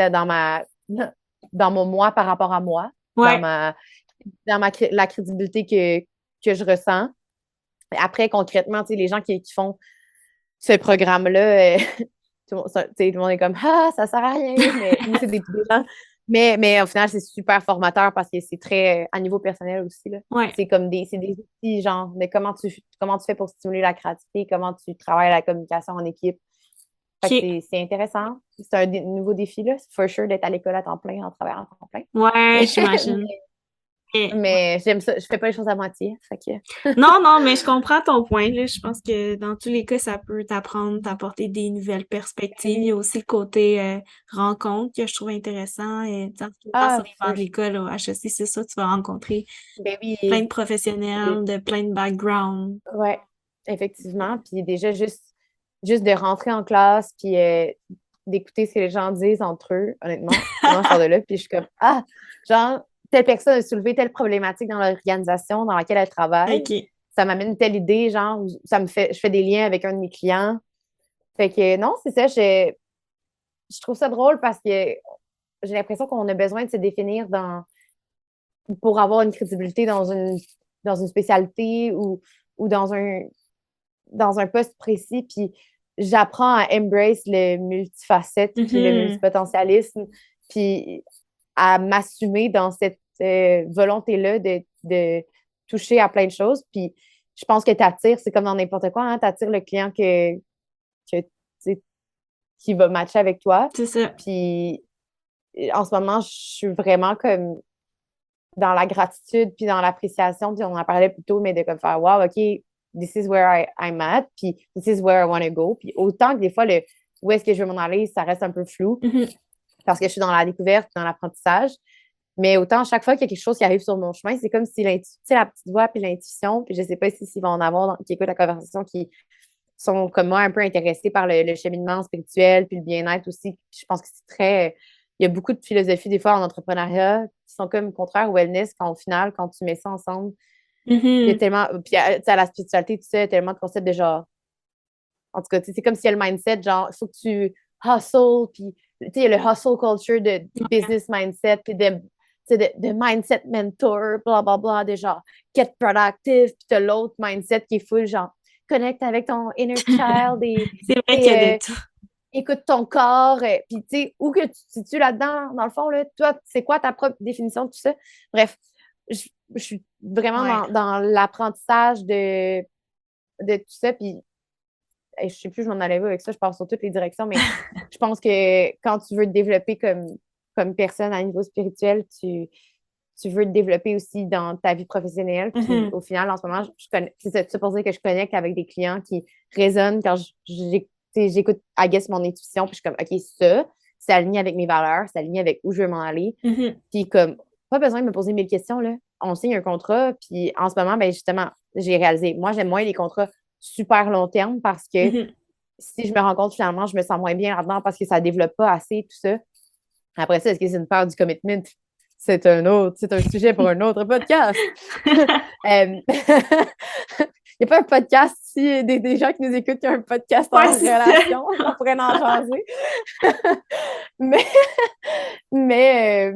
dans mon moi par rapport à moi, Ouais. la crédibilité que je ressens. Après, concrètement, les gens qui font ce programme-là, tout le monde est comme Ah, ça sert à rien, mais ou c'est des gens. Mais au final, c'est super formateur parce que c'est très à niveau personnel aussi. Là. Ouais. C'est des outils, genre, de comment tu fais pour stimuler la créativité, comment tu travailles la communication en équipe. Fait que OK. c'est intéressant. C'est un nouveau défi, là. C'est for sure d'être à l'école à temps plein, en travaillant à temps plein. Ouais, Mais, j'imagine. Et- mais j'aime ça. Je fais pas les choses à moitié. Fait que... Non, non, mais je comprends ton point, là. Je pense que dans tous les cas, ça peut t'apprendre, t'apporter des nouvelles perspectives. Il y a aussi le côté rencontre que je trouve intéressant. Et autant sur Ah, les bancs for de sure. l'école, au HEC, c'est ça, tu vas rencontrer Ben plein de oui. professionnels de plein de backgrounds. Ouais, effectivement. Puis déjà, juste de rentrer en classe, puis d'écouter ce que les gens disent entre eux, honnêtement. Moi, je sors de là, puis je suis comme, ah, genre, telle personne a soulevé telle problématique dans l'organisation dans laquelle elle travaille. OK. Ça m'amène une telle idée, genre, je fais des liens avec un de mes clients. Fait que non, c'est ça, je trouve ça drôle parce que j'ai l'impression qu'on a besoin de se définir pour avoir une crédibilité dans une spécialité ou dans un poste précis, puis j'apprends à embrace le multifacette, puis le Mhm. multipotentialisme, puis à m'assumer dans cette volonté-là de toucher à plein de choses. Puis je pense que tu attires, c'est comme dans n'importe quoi, hein, tu attires le client tu sais, qui va matcher avec toi. C'est ça. Puis en ce moment, je suis vraiment comme dans la gratitude, puis dans l'appréciation, puis on en parlait plus tôt, mais de comme faire, wow, OK, this is where I'm at, puis this is where I want to go. Puis autant que des fois, où est-ce que je veux m'en aller, ça reste un peu flou Mhm. parce que je suis dans la découverte, dans l'apprentissage. Mais autant, chaque fois qu'il y a quelque chose qui arrive sur mon chemin, c'est comme si la petite voix puis l'intuition, puis je sais pas s'il va en avoir qui écoutent la conversation qui sont comme moi un peu intéressés par le cheminement spirituel puis le bien-être aussi. Je pense que c'est très. Il y a beaucoup de philosophies des fois en entrepreneuriat qui sont comme contraires au wellness quand au final, quand tu mets ça ensemble, il y a Mhm. tellement. Puis tu sais, à la spiritualité, tu sais, il y a tellement de concepts de genre. En tout cas, tu sais, c'est comme s'il y a le mindset, genre, il faut que tu hustle, puis tu sais, il y a le hustle culture de business mindset, puis de mindset mentor, bla bla bla, de genre get productive, puis tu l'autre mindset qui est full, genre connecte avec ton inner child C'est vrai qu'il y a et de tout. écoute ton corps, puis tu sais, où que tu te situes là-dedans, dans le fond, là, toi, c'est quoi ta propre définition de tout ça? Bref, je suis vraiment Ouais. dans l'apprentissage de tout ça, puis je sais plus, je m'en allais où avec ça, je pars sur toutes les directions, mais je pense que quand tu veux te développer comme personne à niveau spirituel, tu veux te développer aussi dans ta vie professionnelle. Puis Mhm. au final, en ce moment, c'est pour dire que je connecte avec des clients qui résonnent quand j'écoute, I guess, mon intuition, puis je suis comme, OK, ça, c'est aligné avec mes valeurs, c'est aligné avec où je veux m'en aller. Mhm. Puis comme, pas besoin de me poser 1000 questions, là. On signe un contrat, puis en ce moment, ben justement, j'ai réalisé, moi, j'aime moins les contrats super long terme parce que Mhm. si je me rends compte finalement, je me sens moins bien là-dedans parce que ça ne développe pas assez, tout ça. Après ça, est-ce que c'est une peur du commitment? C'est un sujet pour un autre podcast. Il n'y a pas un podcast si des gens qui nous écoutent qui ont un podcast Ouais, en c'est ça. relation, on pourrait en jaser. mais mais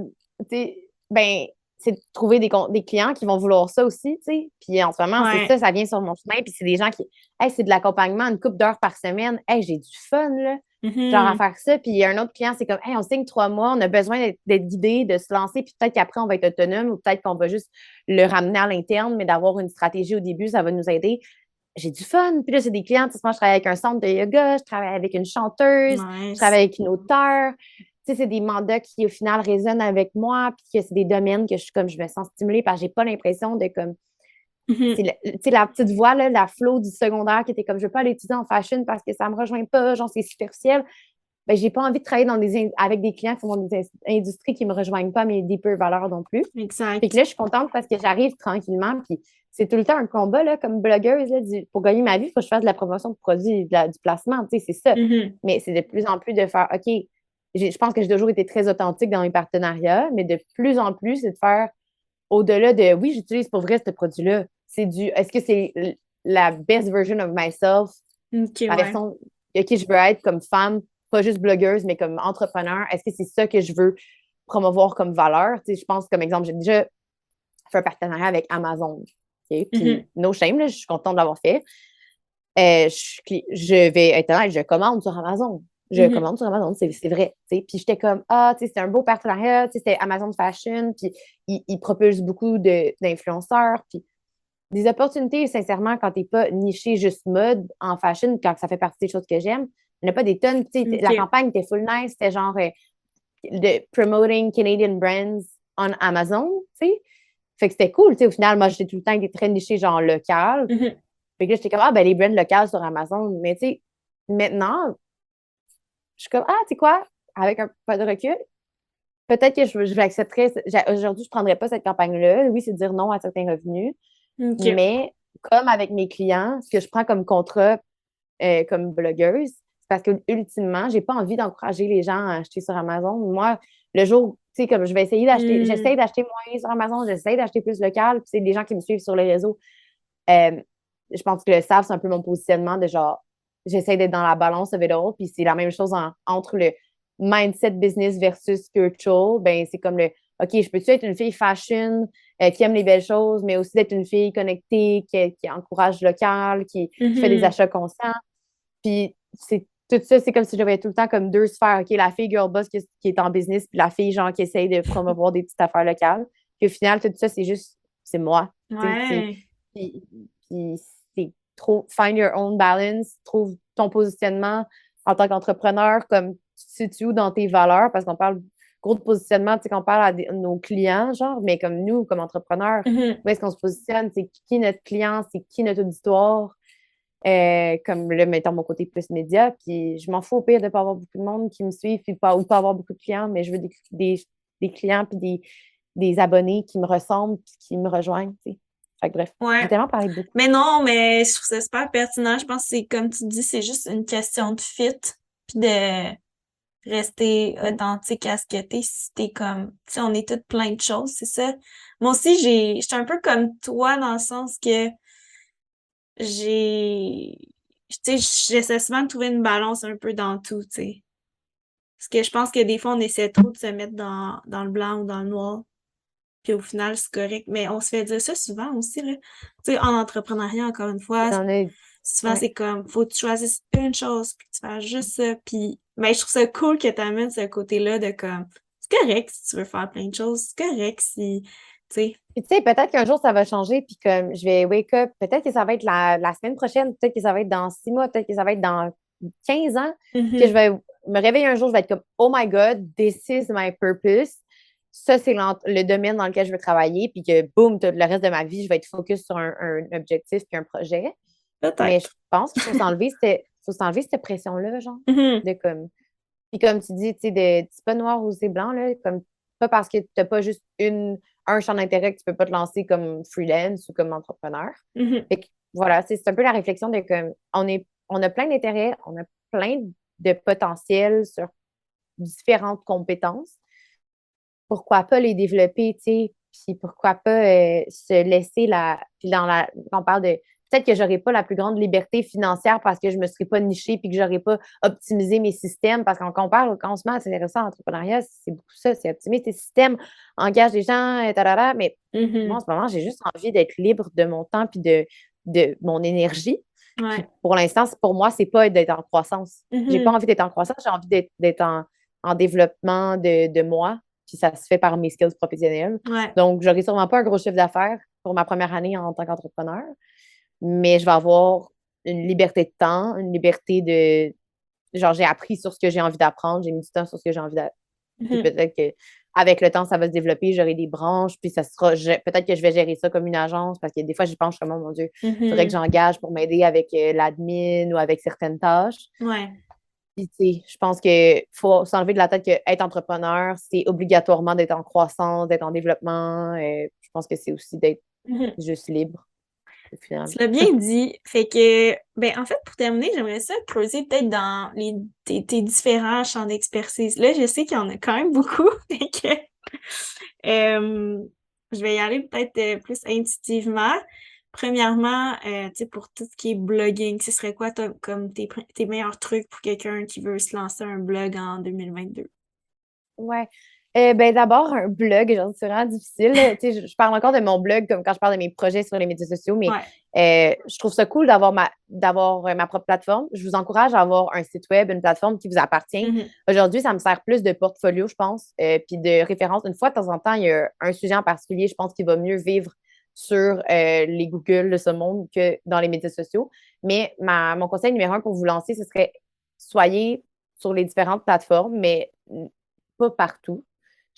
tu sais, ben, c'est de trouver des clients qui vont vouloir ça aussi, tu sais. Puis en ce moment, c'est Ouais. ça vient sur mon chemin. Puis c'est des gens qui, hey, c'est de l'accompagnement, une couple d'heures par semaine. Hey, j'ai du fun, là. Genre à Mhm. faire ça. Puis il y a un autre client, c'est comme, hey, on signe 3 mois, on a besoin d'être guidé, de se lancer. Puis peut-être qu'après, on va être autonome ou peut-être qu'on va juste le ramener à l'interne, mais d'avoir une stratégie au début, ça va nous aider. J'ai du fun. Puis là, c'est des clients. Tu sais, moi, je travaille avec un centre de yoga, je travaille avec une chanteuse, je Nice. travaille avec une auteure. Tu sais, c'est des mandats qui, au final, résonnent avec moi, puis que c'est des domaines que je me sens stimulée parce que j'ai pas l'impression de comme. Mhm. C'est tu sais, la petite voix, là, la flow du secondaire qui était comme, je veux pas aller étudier en fashion parce que ça me rejoint pas, genre, c'est superficiel. Ben, j'ai pas envie de travailler avec des clients qui sont dans des industries qui me rejoignent pas mes deeper valeurs non plus. Fait que Exact. là, je suis contente parce que j'arrive tranquillement, puis c'est tout le temps un combat, là, comme blogueuse, là, pour gagner ma vie, il faut que je fasse de la promotion de produits, du placement, tu sais, c'est ça. Mhm. Mais c'est de plus en plus de faire, OK, je pense que j'ai toujours été très authentique dans mes partenariats, mais de plus en plus, c'est de faire au-delà de, oui, j'utilise pour vrai ce produit-là. Est-ce que c'est la best version of myself, Ok, la ouais. version qui je veux être comme femme, pas juste blogueuse, mais comme entrepreneur? Est-ce que c'est ça que je veux promouvoir comme valeur? Tu sais, je pense, comme exemple, j'ai déjà fait un partenariat avec Amazon. OK? Puis, Mhm. no shame, là, je suis contente de l'avoir fait. Je vais être honnête, je commande sur Amazon. Je Mhm. commande sur Amazon, c'est vrai. Tu sais. Puis j'étais comme, ah, tu sais, c'est un beau partenariat, tu sais, c'était Amazon Fashion, puis ils propulsent beaucoup d'influenceurs, puis des opportunités, sincèrement, quand t'es pas niché juste mode en fashion, quand ça fait partie des choses que j'aime, il n'y en a pas des tonnes. Tu sais, la Ok. campagne était full nice, c'était genre de promoting Canadian brands on Amazon, tu sais. Fait que c'était cool, tu sais, au final, moi, j'étais tout le temps été très niché genre local. Mhm. Fait que là, j'étais comme, ah, ben, les brands locales sur Amazon. Mais, tu sais, maintenant, je suis comme, ah, tu sais quoi, avec un peu de recul, peut-être que je l'accepterais. Aujourd'hui, je ne prendrais pas cette campagne-là. Oui, c'est dire non à certains revenus. Ok. Mais comme avec mes clients, ce que je prends comme contrat comme blogueuse, c'est parce que ultimement, j'ai pas envie d'encourager les gens à acheter sur Amazon. Moi, le jour, tu sais, comme je vais essayer d'acheter, Hmm. j'essaie d'acheter moins sur Amazon, j'essaie d'acheter plus local, puis c'est des gens qui me suivent sur les réseaux. Euh, je pense que le savent, c'est un peu mon positionnement de genre, j'essaie d'être dans la balance of it all, puis c'est la même chose entre le mindset business versus spiritual, ben c'est comme OK, je peux-tu être une fille fashion qui aime les belles choses, mais aussi d'être une fille connectée, qui encourage local, qui fait des Mhm. achats conscients. Puis c'est tout ça, c'est comme si j'avais tout le temps comme deux sphères. OK, la fille girl boss qui est en business, puis la fille genre qui essaye de promouvoir des petites affaires locales. Puis au final, tout ça, c'est moi. Tu sais, Ouais. puis, puis c'est find your own balance, trouve ton positionnement en tant qu'entrepreneur, comme tu te situes où dans tes valeurs, parce qu'on parle gros de positionnement, tu sais, qu'on parle nos clients, genre, mais comme nous, comme entrepreneurs, Mhm. où est-ce qu'on se positionne, c'est qui notre client, c'est qui notre auditoire, comme là, mettons mon côté plus média, puis je m'en fous au pire de ne pas avoir beaucoup de monde qui me suivent, puis ou pas avoir beaucoup de clients, mais je veux des clients, puis des abonnés qui me ressemblent, puis qui me rejoignent, tu sais. Fait que bref, j'ai Ouais. tellement parlé beaucoup. Mais non, mais je trouve ça super pertinent. Je pense que c'est comme tu dis, c'est juste une question de fit, puis de rester Mm. authentique à ce que t'es. Si t'es comme, tu sais, on est toutes plein de choses, c'est ça. Moi aussi, j'étais un peu comme toi dans le sens que j'ai, tu sais, j'essaie souvent de trouver une balance un peu dans tout, tu sais. Parce que je pense que des fois, on essaie trop de se mettre dans le blanc ou dans le noir. Puis au final, c'est correct. Mais on se fait dire ça souvent aussi, là. Tu sais, en entrepreneuriat, encore une fois, J'en ai. souvent, Ouais. c'est comme, faut que tu choisisses une chose, puis que tu fasses juste ça. Puis, ben, je trouve ça cool que tu amènes ce côté-là de comme, c'est correct si tu veux faire plein de choses. C'est correct si sais. Puis tu sais, peut-être qu'un jour, ça va changer, puis comme je vais wake up, peut-être que ça va être la semaine prochaine, peut-être que ça va être dans 6 mois, peut-être que ça va être dans 15 ans, que je Mhm. vais me réveiller un jour, je vais être comme, oh my God, this is my purpose. Ça, c'est le domaine dans lequel je veux travailler, puis que boum, tout le reste de ma vie, je vais être focus sur un objectif puis un projet. Mais je Peut-être. pense qu'il faut s'enlever cette pression-là, genre, Mhm. de comme. Puis comme tu dis, tu sais, c'est pas noir ou c'est blanc, là, comme pas parce que tu n'as pas juste un champ d'intérêt que tu peux pas te lancer comme freelance ou comme entrepreneur. Mhm. Fait que voilà, c'est un peu la réflexion de comme on a plein d'intérêts, on a plein de potentiel sur différentes compétences. Pourquoi pas les développer, tu sais, puis pourquoi pas se laisser puis quand on parle de peut-être que j'aurais pas la plus grande liberté financière parce que je me serais pas nichée puis que j'aurais pas optimisé mes systèmes parce qu'on compare quand on se met à s'intéresser à l'entrepreneuriat, c'est beaucoup ça, c'est optimiser tes systèmes, engage des gens, tarara, mais moi en Mhm. ce moment, j'ai juste envie d'être libre de mon temps puis de mon énergie. Ouais. Puis pour l'instant, pour moi, c'est pas d'être en croissance. J'ai pas Mhm. envie d'être en croissance, j'ai envie d'être en développement de moi, puis ça se fait par mes skills professionnels. Ouais. Donc, j'aurai sûrement pas un gros chiffre d'affaires pour ma première année en tant qu'entrepreneur, mais je vais avoir une liberté de temps, une liberté de. Genre, j'ai appris sur ce que j'ai envie d'apprendre, j'ai mis du temps sur ce que j'ai envie d'apprendre. Puis Mhm. peut-être qu'avec le temps, ça va se développer, j'aurai des branches, puis ça sera. Peut-être que je vais gérer ça comme une agence, parce que des fois, j'y pense, je suis comme, oh mon Dieu, il faudrait que Mhm. j'engage pour m'aider avec l'admin ou avec certaines tâches. Ouais. Puis, tu sais, je pense qu'il faut s'enlever de la tête qu'être entrepreneur, c'est obligatoirement d'être en croissance, d'être en développement. Je pense que c'est aussi d'être Mhm. juste libre, au final. Tu l'as bien dit. Fait que, ben, en fait, pour terminer, j'aimerais ça creuser peut-être dans tes différents champs d'expertise. Là, je sais qu'il y en a quand même beaucoup. Fait que, euh, je vais y aller peut-être plus intuitivement. Premièrement, tu sais, pour tout ce qui est blogging, ce serait quoi comme tes meilleurs trucs pour quelqu'un qui veut se lancer un blog en 2022? Ouais. Ben d'abord, un blog, genre, c'est vraiment difficile. Là. Tu sais, je parle encore de mon blog comme quand je parle de mes projets sur les médias sociaux, mais Ouais. je trouve ça cool d'avoir ma propre plateforme. Je vous encourage à avoir un site web, une plateforme qui vous appartient. Mhm. Aujourd'hui, ça me sert plus de portfolio, je pense, puis de référence. Une fois de temps en temps, il y a un sujet en particulier, je pense qu'il va mieux vivre sur les Google de ce monde que dans les médias sociaux. Mais mon conseil numéro un pour vous lancer, ce serait soyez sur les différentes plateformes, mais pas partout.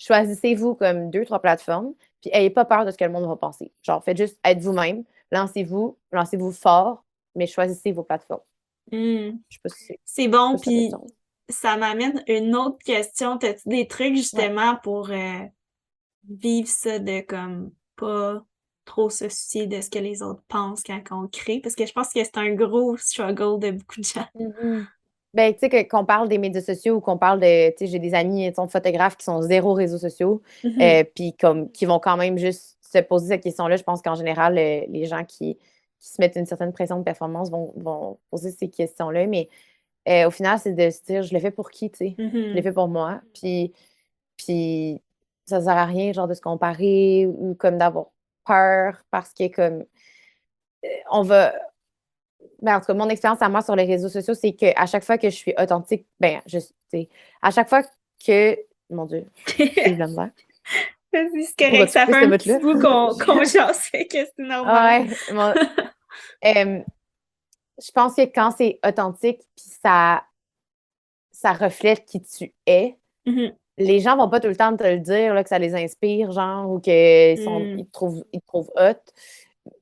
Choisissez-vous comme deux, trois plateformes, puis ayez pas peur de ce que le monde va penser. Genre, faites juste être vous-même, lancez-vous fort, mais choisissez vos plateformes. Hmm. Je sais pas si c'est C'est bon, ça, ça fait du puis sens. ça m'amène une autre question. T'as-tu des trucs Ouais. justement pour vivre ça de comme pas trop se soucier de ce que les autres pensent quand on crée? Parce que je pense que c'est un gros struggle de beaucoup de gens. Mhm. Ben, tu sais, qu'on parle des médias sociaux ou qu'on parle de, tu sais, j'ai des amis, ils sont photographes qui sont zéro réseaux sociaux, Mhm. puis comme, qui vont quand même juste se poser cette question-là. Je pense qu'en général, les gens qui se mettent une certaine pression de performance vont poser ces questions-là, mais au final, c'est de se dire, je le fais pour qui, tu sais? Je le Mhm. fais pour moi. Puis ça sert à rien, genre, de se comparer ou comme d'avoir peur parce que, comme, on va. Ben, en tout cas, mon expérience à moi sur les réseaux sociaux, c'est qu'à chaque fois que je suis authentique, ben, tu sais, à chaque fois que. Mon Dieu, j'ai eu de la misère. Vas-y, c'est Pourras correct, tu ça couper fait ce un petit bout-là? bout qu'on jase, fait que c'est normal. Ouais. Euh, je pense que quand c'est authentique, puis ça reflète qui tu es, Mhm. les gens vont pas tout le temps te le dire, là, que ça les inspire, genre, ou qu'ils Mm. ils te trouvent hot.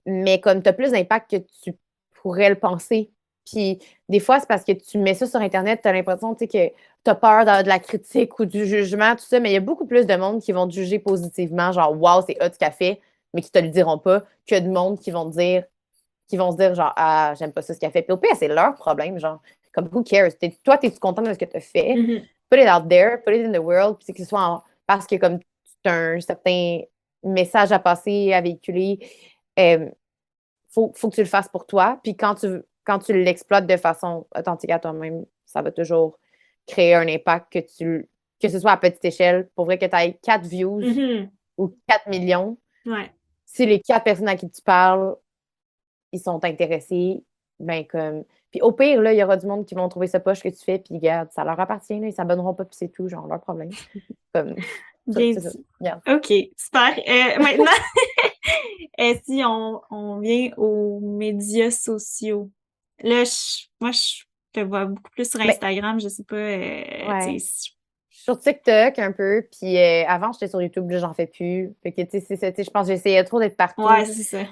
Mais comme tu as plus d'impact que tu pourrais le penser. Puis des fois, c'est parce que tu mets ça sur Internet, tu as l'impression que tu as peur de la critique ou du jugement, tout ça, mais il y a beaucoup plus de monde qui vont te juger positivement, genre Wow, c'est hot ce qu'elle fait, mais qui te le diront pas, que de monde qui vont se dire genre Ah, j'aime pas ça ce qu'elle fait. Puis au pire, c'est leur problème, genre, comme who cares? Toi, t'es-tu content de ce que tu as fait? Mhm. Put it out there, put it in the world, puis que ce soit parce que comme tu as un certain message à passer, à véhiculer. euh, faut que tu le fasses pour toi. Puis quand tu l'exploites de façon authentique à toi-même, ça va toujours créer un impact que ce soit à petite échelle. Pour vrai que tu aies 4 views Mhm. ou 4 millions, Ouais. si les 4 personnes à qui tu parles, ils sont intéressés, ben comme. Puis au pire, là, il y aura du monde qui vont trouver ça poche que tu fais, puis regarde, ça leur appartient, là, ils s'abonneront pas, puis c'est tout, genre leur problème. Comme. Bien C'est ça. dit. Regarde. OK, super. Maintenant, si on vient aux médias sociaux. Là, moi, je te vois beaucoup plus sur Ben, Instagram. Je sais pas, tu ouais. sais. Sur TikTok un peu, puis avant j'étais sur YouTube, là j'en fais plus. Fait que tu sais, c'est ça, tu sais, je pense que j'essayais trop d'être Ouais, partout. c'est ça.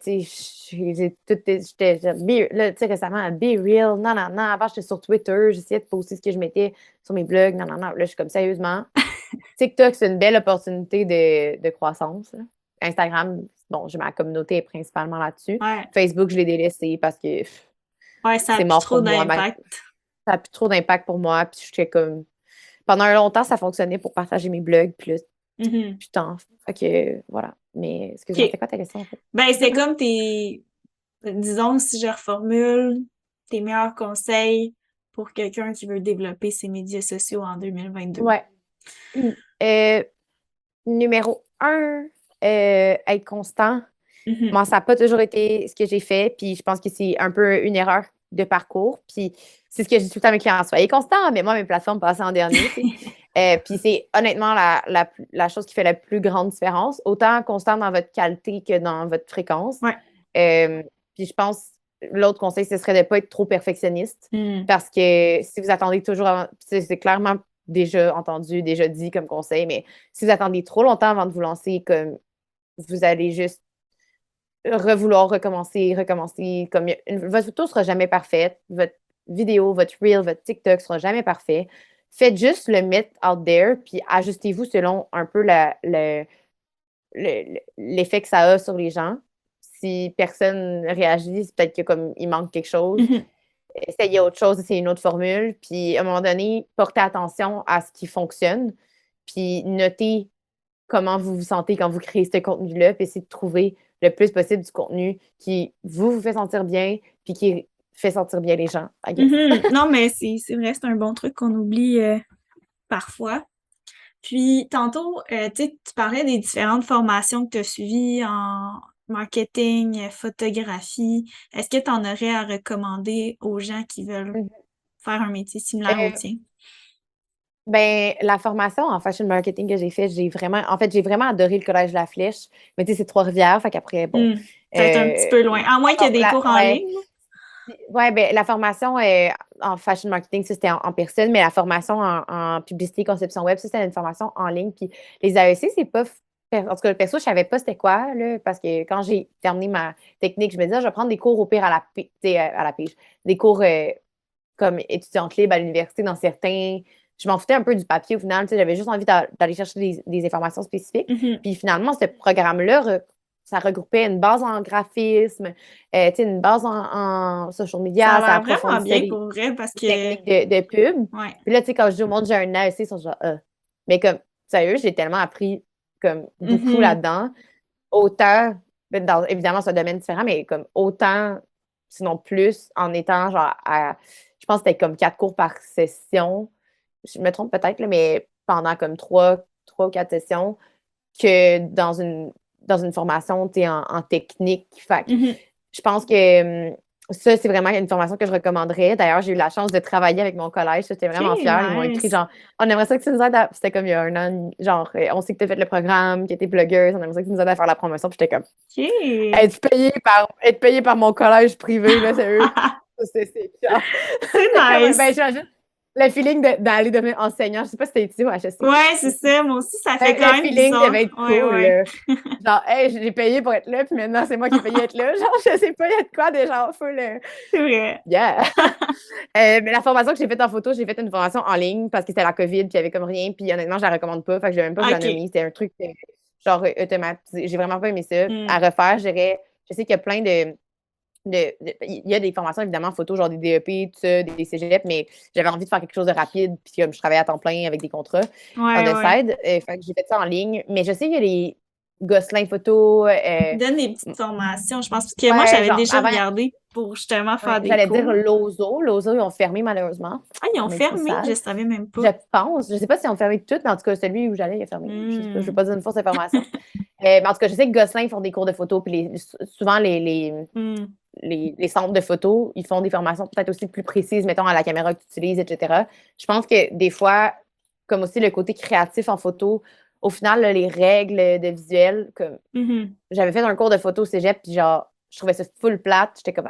Tu sais, j'ai tout, là, tu sais, récemment, Be Real, non, non, non. Avant, j'étais sur Twitter, j'essayais de poster ce que je mettais sur mes blogs, non, non, non. Là, je suis comme, sérieusement, TikTok, c'est une belle opportunité de croissance, là. Instagram, bon, j'ai ma communauté principalement là-dessus. Ouais. Facebook, je l'ai délaissé parce que Ouais, ça a c'est plus mort trop pour moi. d'impact. Ça n'a plus trop d'impact pour moi. Puis j'étais comme, pendant un longtemps, ça fonctionnait pour partager mes blogs. Puis là, Mhm. putain, fait que voilà. Mais excuse-moi, OK. c'était quoi ta question en fait? Ben, c'est comme disons, si je reformule, tes meilleurs conseils pour quelqu'un qui veut développer ses médias sociaux en 2022. Ouais. Euh, numéro un, être constant. Mhm. Moi, ça n'a pas toujours été ce que j'ai fait, puis je pense que c'est un peu une erreur de parcours. Puis c'est ce que je dis tout le temps à mes clients. Soyez constant, mais moi, mes plateformes passent en dernier, tu sais. Puis c'est honnêtement la chose qui fait la plus grande différence. Autant constant dans votre qualité que dans votre fréquence. Ouais. Puis je pense, l'autre conseil, ce serait de ne pas être trop perfectionniste. Mhm. Parce que si vous attendez toujours avant, c'est clairement déjà entendu, déjà dit comme conseil, mais si vous attendez trop longtemps avant de vous lancer, comme vous allez juste revouloir recommencer, recommencer. Comme votre photo sera jamais parfaite, votre vidéo, votre reel, votre TikTok sera jamais parfait. Faites juste le mettre out there, puis ajustez-vous selon un peu l'effet que ça a sur les gens. Si personne réagit, c'est peut-être que comme il manque quelque chose. Mhm. Essayez autre chose, essayez une autre formule. Puis à un moment donné, portez attention à ce qui fonctionne. Puis notez comment vous vous sentez quand vous créez ce contenu-là, puis essayez de trouver le plus possible du contenu qui vous fait sentir bien, puis qui fait sentir bien les gens, I guess. Mhm. Non, mais c'est vrai, c'est un bon truc qu'on oublie parfois. Puis, tantôt, tu sais, tu parlais des différentes formations que tu as suivies en marketing, photographie. Est-ce que tu en aurais à recommander aux gens qui veulent Mhm. faire un métier similaire au Euh, tien? ben, la formation en fashion marketing que j'ai faite, en fait, j'ai vraiment adoré le Collège de la Flèche, mais tu sais, c'est Trois-Rivières, fait qu'après, bon, Hmm. Peut-être un petit peu loin. À moins qu'il y ait des cours en ouais, ligne. ouais, ben, la formation en fashion marketing, ça, c'était en personne, mais la formation en publicité, conception web, ça, c'était une formation en ligne. Puis les AEC, c'est pas. En tout cas, perso, je savais pas c'était quoi, là, parce que quand j'ai terminé ma technique, je me disais, ah, je vais prendre des cours au pire tu sais, à la pige, des cours comme étudiante libre à l'université dans certains. Je m'en foutais un peu du papier au final, tu sais, j'avais juste envie d'aller chercher des informations spécifiques. Mhm. Puis finalement, ce programme-là, ça regroupait une base en graphisme, tu sais, une base en social Ça media, a ça l'air vraiment approfondissait bien les pour vrai parce que, techniques de pub. ouais. Puis là, tu sais, quand je dis au monde, j'ai un AEC, ils sont genre, ah. Mais comme, sérieux, j'ai tellement appris comme beaucoup Mhm. là-dedans. Autant, évidemment, c'est un domaine différent, mais comme autant, sinon plus, en étant genre je pense que c'était comme 4 cours par session. Je me trompe peut-être, là, mais pendant comme trois ou 4 sessions, que dans une formation, tu es en technique. Fait que Mhm. je pense que ça, c'est vraiment une formation que je recommanderais. D'ailleurs, j'ai eu la chance de travailler avec mon collège. J'étais OK, vraiment fière. Ils m'ont écrit nice. genre, on aimerait ça que tu nous aides à. C'était comme il y a un an, genre, on sait que tu as fait le programme, que tu es blogueuse, on aimerait ça que tu nous aides à faire la promotion. Puis j'étais comme, OK. être payée par mon collège privé, là, sérieux. C'est genre, C'est c'est comme, nice. ben, j'imagine le feeling d'aller devenir enseignant. Je sais pas si c'était ici ou à HEC. Ouais, c'est ça. Moi aussi, ça fait quand Le même feeling bizarre. devait être Ouais, cool, ouais. là. Genre, hey, j'ai payé pour être là, puis maintenant, c'est moi qui ai payé être là. Genre, je sais pas, il y a de quoi, des gens full. C'est vrai. Yeah! Mais la formation que j'ai faite en photo, j'ai fait une formation en ligne parce que c'était la COVID, puis il y avait comme rien, puis honnêtement, je la recommande pas, fait que je vais même pas vous la OK. nommer. C'était un truc, genre, automatisé. J'ai vraiment pas aimé ça. Hmm. À refaire, je sais qu'il y a plein il y a des formations évidemment en photo, genre des DEP, tout ça, des cégep, mais j'avais envie de faire quelque chose de rapide, puis comme je travaillais à temps plein avec des contrats on Ouais, the ouais. side, fait que j'ai fait ça en ligne. Mais je sais qu'il y a les Gosselin Photo, Ils donnent des petites formations, je pense, parce que moi, ouais, j'avais genre déjà avant, regardé pour justement ouais, faire des j'allais dire cours. Lozo. Lozo, ils ont fermé malheureusement. Ah, ils ont On est trop fermé? Je sale. savais même Je pas. pense. Je sais pas si ont fermé toutes, mais en tout cas, celui où j'allais, il a fermé. Je sais pas, je veux Hmm. pas dire une fausse information. Mais en tout cas, je sais que Gosselin, ils font des cours de photo, puis souvent Hmm. les centres de photos, ils font des formations peut-être aussi plus précises, mettons, à la caméra que tu utilises, etc. Je pense que des fois, comme aussi le côté créatif en photo. Au final, là, les règles de visuel, comme j'avais fait un cours de photo au cégep, puis genre, je trouvais ça full plate. J'étais comme,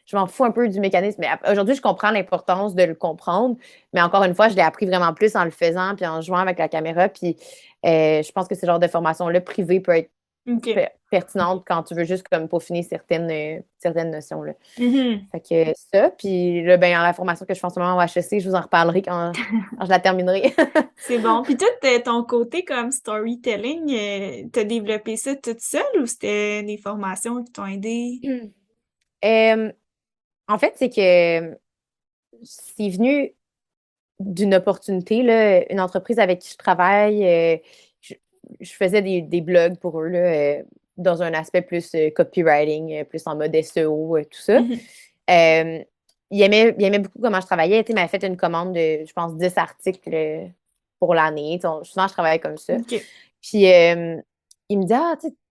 je m'en fous un peu du mécanisme. Mais aujourd'hui, je comprends l'importance de le comprendre. Mais encore une fois, je l'ai appris vraiment plus en le faisant, puis en jouant avec la caméra. Puis je pense que ce genre de formation-là, privée, peut être pertinente quand tu veux juste comme peaufiner certaines notions. Là. Fait que ça, puis là, ben, la formation que je fais en ce moment au HEC, je vous en reparlerai quand je la terminerai. C'est bon. Puis toi, ton côté comme storytelling, t'as développé ça toute seule ou c'était des formations qui t'ont aidé? En fait, c'est que c'est venu d'une opportunité, là, une entreprise avec qui je travaille. Je faisais des blogs pour eux là, dans un aspect plus copywriting, plus en mode SEO, tout ça. Il aimait beaucoup comment je travaillais. Il m'avait fait une commande de, je pense, 10 articles pour l'année. Souvent, je travaillais comme ça. Puis, il me dit,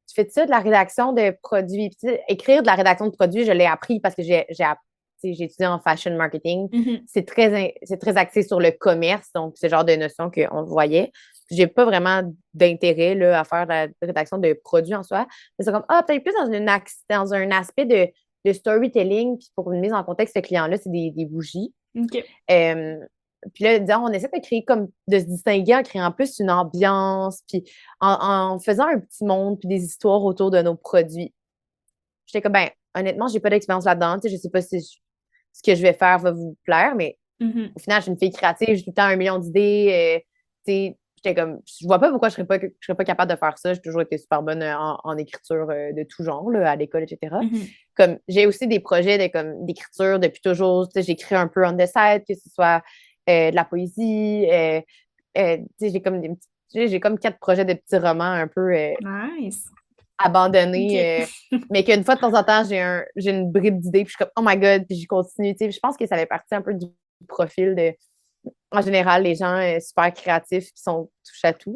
tu fais ça de la rédaction de produits. Puis, écrire de la rédaction de produits, je l'ai appris parce que j'ai étudié en fashion marketing. C'est très axé sur le commerce. Donc, c'est le genre de notion qu'on voyait. J'ai pas vraiment d'intérêt là, à faire de la rédaction de produits en soi. Mais c'est comme, peut-être plus dans un aspect de storytelling. Puis pour une mise en contexte, ce client-là, c'est des bougies. Puis là, disons, on essaie de se distinguer en créant plus une ambiance, puis en faisant un petit monde, puis des histoires autour de nos produits. J'étais comme, honnêtement, j'ai pas d'expérience là-dedans. Je sais pas si ce que je vais faire va vous plaire, mais au final, je suis une fille créative, j'ai tout le temps 1 million d'idées. J'étais comme, je vois pas pourquoi je serais pas capable de faire ça. J'ai toujours été super bonne en écriture de tout genre, là, à l'école, etc. Comme, j'ai aussi des projets d'écriture depuis toujours. J'écris un peu on the side, que ce soit de la poésie. J'ai comme 4 projets de petits romans un peu Nice. abandonnés. Mais qu'une fois de temps en temps, j'ai une bride d'idées, puis je suis comme, oh my God, puis j'y continue. Je pense que ça fait partie un peu du profil de, en général, les gens super créatifs qui sont touche à tout,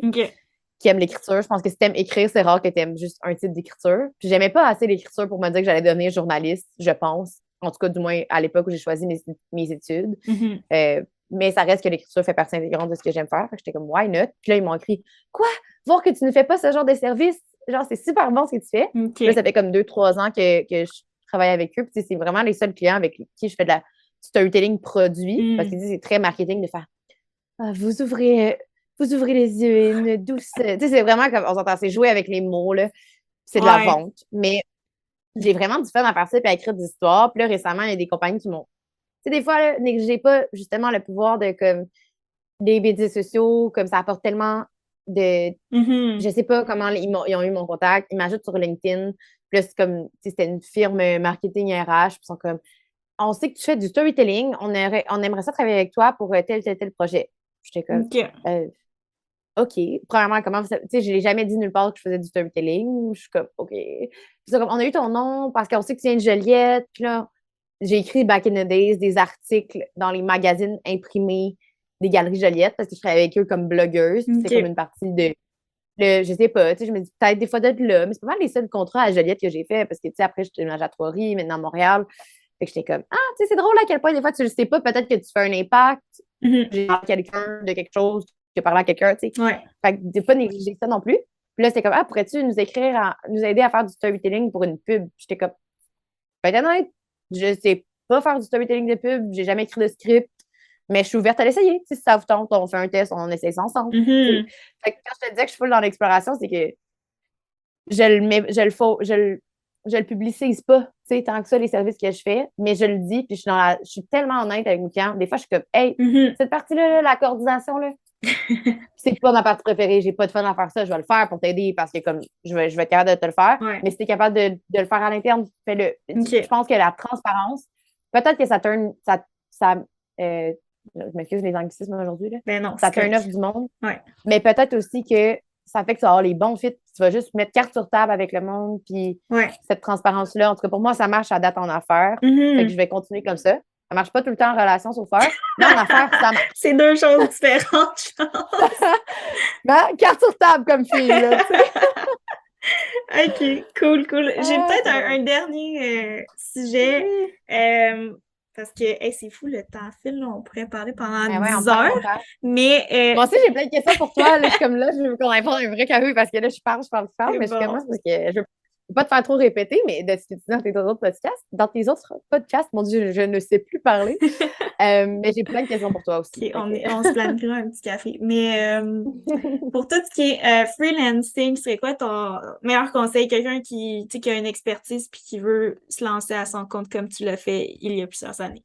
qui aiment l'écriture. Je pense que si t'aimes écrire, c'est rare que t'aimes juste un type d'écriture. Puis j'aimais pas assez l'écriture pour me dire que j'allais devenir journaliste, je pense. En tout cas, du moins, à l'époque où j'ai choisi mes études. Mais ça reste que l'écriture fait partie intégrante de ce que j'aime faire. J'étais comme, why not? Puis là, ils m'ont écrit, quoi? Voir que tu ne fais pas ce genre de service? Genre, c'est super bon ce que tu fais. Là, ça fait comme 2-3 ans que je travaille avec eux. Puis c'est vraiment les seuls clients avec qui je fais de la storytelling produit. Parce qu'ils disent c'est très marketing de faire, vous ouvrez les yeux, une douce. C'est vraiment comme, on s'entend, c'est jouer avec les mots, là. C'est de la vente. Mais j'ai vraiment du fun à faire ça et à écrire des histoires. Puis là, récemment, il y a des compagnies qui m'ont. Des fois, là, négligez pas justement le pouvoir de comme des médias sociaux, comme ça apporte tellement de. Je sais pas comment ils ont eu mon contact. Ils m'ajoutent sur LinkedIn. Puis là, c'est comme, c'était une firme marketing RH. Puis ils sont comme, on sait que tu fais du storytelling. On aimerait ça travailler avec toi pour tel projet. J'étais comme, OK. Premièrement, comment tu sais, je l'ai jamais dit nulle part que je faisais du storytelling. Je suis comme, OK. Puis c'est comme, on a eu ton nom parce qu'on sait que tu viens de Joliette. Puis là, j'ai écrit back in the days des articles dans les magazines imprimés des Galeries Joliette parce que je travaillais avec eux comme blogueuse. C'est comme une partie de. Je sais pas, tu sais, je me dis peut-être des fois d'être là, mais c'est pas mal les seuls contrats à Joliette que j'ai fait parce que, tu sais, après, je suis déménagée à Trois-Rivières, maintenant à Montréal. Fait que j'étais comme, tu sais, c'est drôle à quel point des fois tu le sais pas, peut-être que tu fais un impact. J'ai parlé à quelqu'un de quelque chose, tu as parlé à quelqu'un, tu sais. Fait que des pas négliger ça non plus. Puis là, c'était comme, pourrais-tu nous nous aider à faire du storytelling pour une pub? J'étais comme, honnête, je sais pas faire du storytelling de pub, j'ai jamais écrit de script, mais je suis ouverte à l'essayer. Si ça vous tente, on fait un test, on essaie ça ensemble. Fait que quand je te disais que je suis full dans l'exploration, c'est que je le publicise pas, tu sais, tant que ça, les services que je fais, mais je le dis, puis je suis tellement honnête avec mes clients. Des fois, je suis comme, hey, cette partie-là, la coordination, là, c'est pas ma partie préférée, j'ai pas de fun à faire ça, je vais le faire pour t'aider parce que comme je vais être capable de te le faire, mais si t'es capable de le faire à l'interne, fais-le. Je pense que la transparence, peut-être que je m'excuse les anglicismes aujourd'hui, là. Ben non, ça turn off du monde, mais peut-être aussi que ça fait que tu vas avoir les bons fits, tu vas juste mettre carte sur table avec le monde, puis cette transparence-là, en tout cas pour moi, ça marche à date en affaires, fait que je vais continuer comme ça. Ça marche pas tout le temps en relation, sauf faire. Mais en affaires, ça marche. C'est deux choses différentes, je pense. Carte sur table comme fille, là, tu sais. OK, cool. J'ai peut-être un dernier sujet. parce que hey, c'est fou, le temps file, là, on pourrait parler pendant Ben ouais, on 10 parle heures, longtemps. mais Moi aussi, j'ai plein de questions pour toi. Là, je suis comme là, je veux qu'on informe un vrai café parce que là, c'est mais je suis comme moi, bon. c'est parce que je veux pas te faire trop répéter, mais de ce que tu dis dans tes autres podcasts, mon Dieu, je ne sais plus parler. Mais j'ai plein de questions pour toi aussi. OK, on se planifiera un petit café. Mais pour tout ce qui est freelancing, c'est quoi ton meilleur conseil? Quelqu'un qui, tu sais, qui a une expertise puis qui veut se lancer à son compte comme tu l'as fait il y a plusieurs années.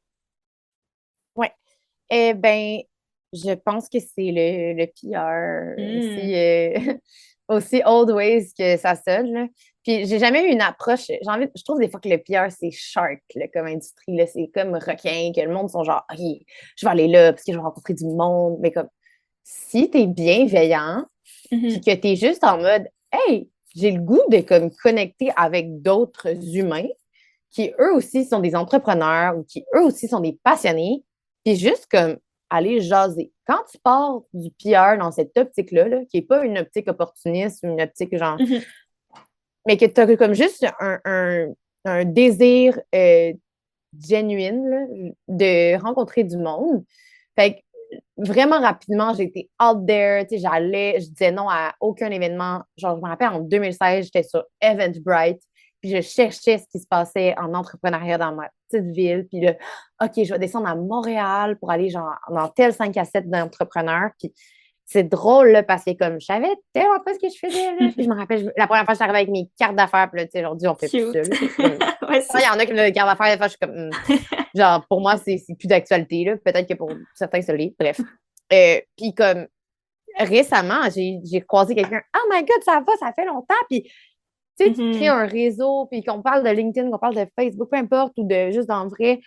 Ouais. Eh ben, je pense que c'est le PR, Hmm. aussi old ways que ça sonne, là. Puis j'ai jamais eu une approche. Je trouve des fois que le PR, c'est shark, là, comme industrie, là. C'est comme requin, que le monde sont genre, OK, je vais aller là parce que je vais rencontrer du monde. Mais comme, si t'es bienveillant, puis Mhm. que t'es juste en mode, hey, j'ai le goût de comme connecter avec d'autres humains qui eux aussi sont des entrepreneurs ou qui eux aussi sont des passionnés, puis juste comme aller jaser. Quand tu pars du PR dans cette optique-là, là, qui n'est pas une optique opportuniste ou une optique genre, Mhm. mais que tu as comme juste un désir genuine là, de rencontrer du monde. Fait que vraiment rapidement, j'ai été out there, tu sais, je disais non à aucun événement. Genre, je me rappelle, en 2016, j'étais sur Eventbrite, puis je cherchais ce qui se passait en entrepreneuriat dans ma petite ville, puis là, OK, je vais descendre à Montréal pour aller genre dans tel 5 à 7 d'entrepreneurs, puis c'est drôle, là, parce que comme je savais tellement pas ce que je faisais, là. Puis je me rappelle, la première fois, je suis arrivée avec mes cartes d'affaires, puis là, tu sais, aujourd'hui, on fait plus ça, Cute. là. C'est comme... Ouais, Il y en a qui ont des cartes d'affaires, des fois, je suis comme, genre, pour moi, c'est plus d'actualité, là. Peut-être que pour certains, ça l'est. Bref. Puis comme, récemment, j'ai croisé quelqu'un. Oh my God, ça va, ça fait longtemps. Puis, tu sais, tu crées Mhm. un réseau, puis qu'on parle de LinkedIn, qu'on parle de Facebook, peu importe, ou de juste dans le vrai,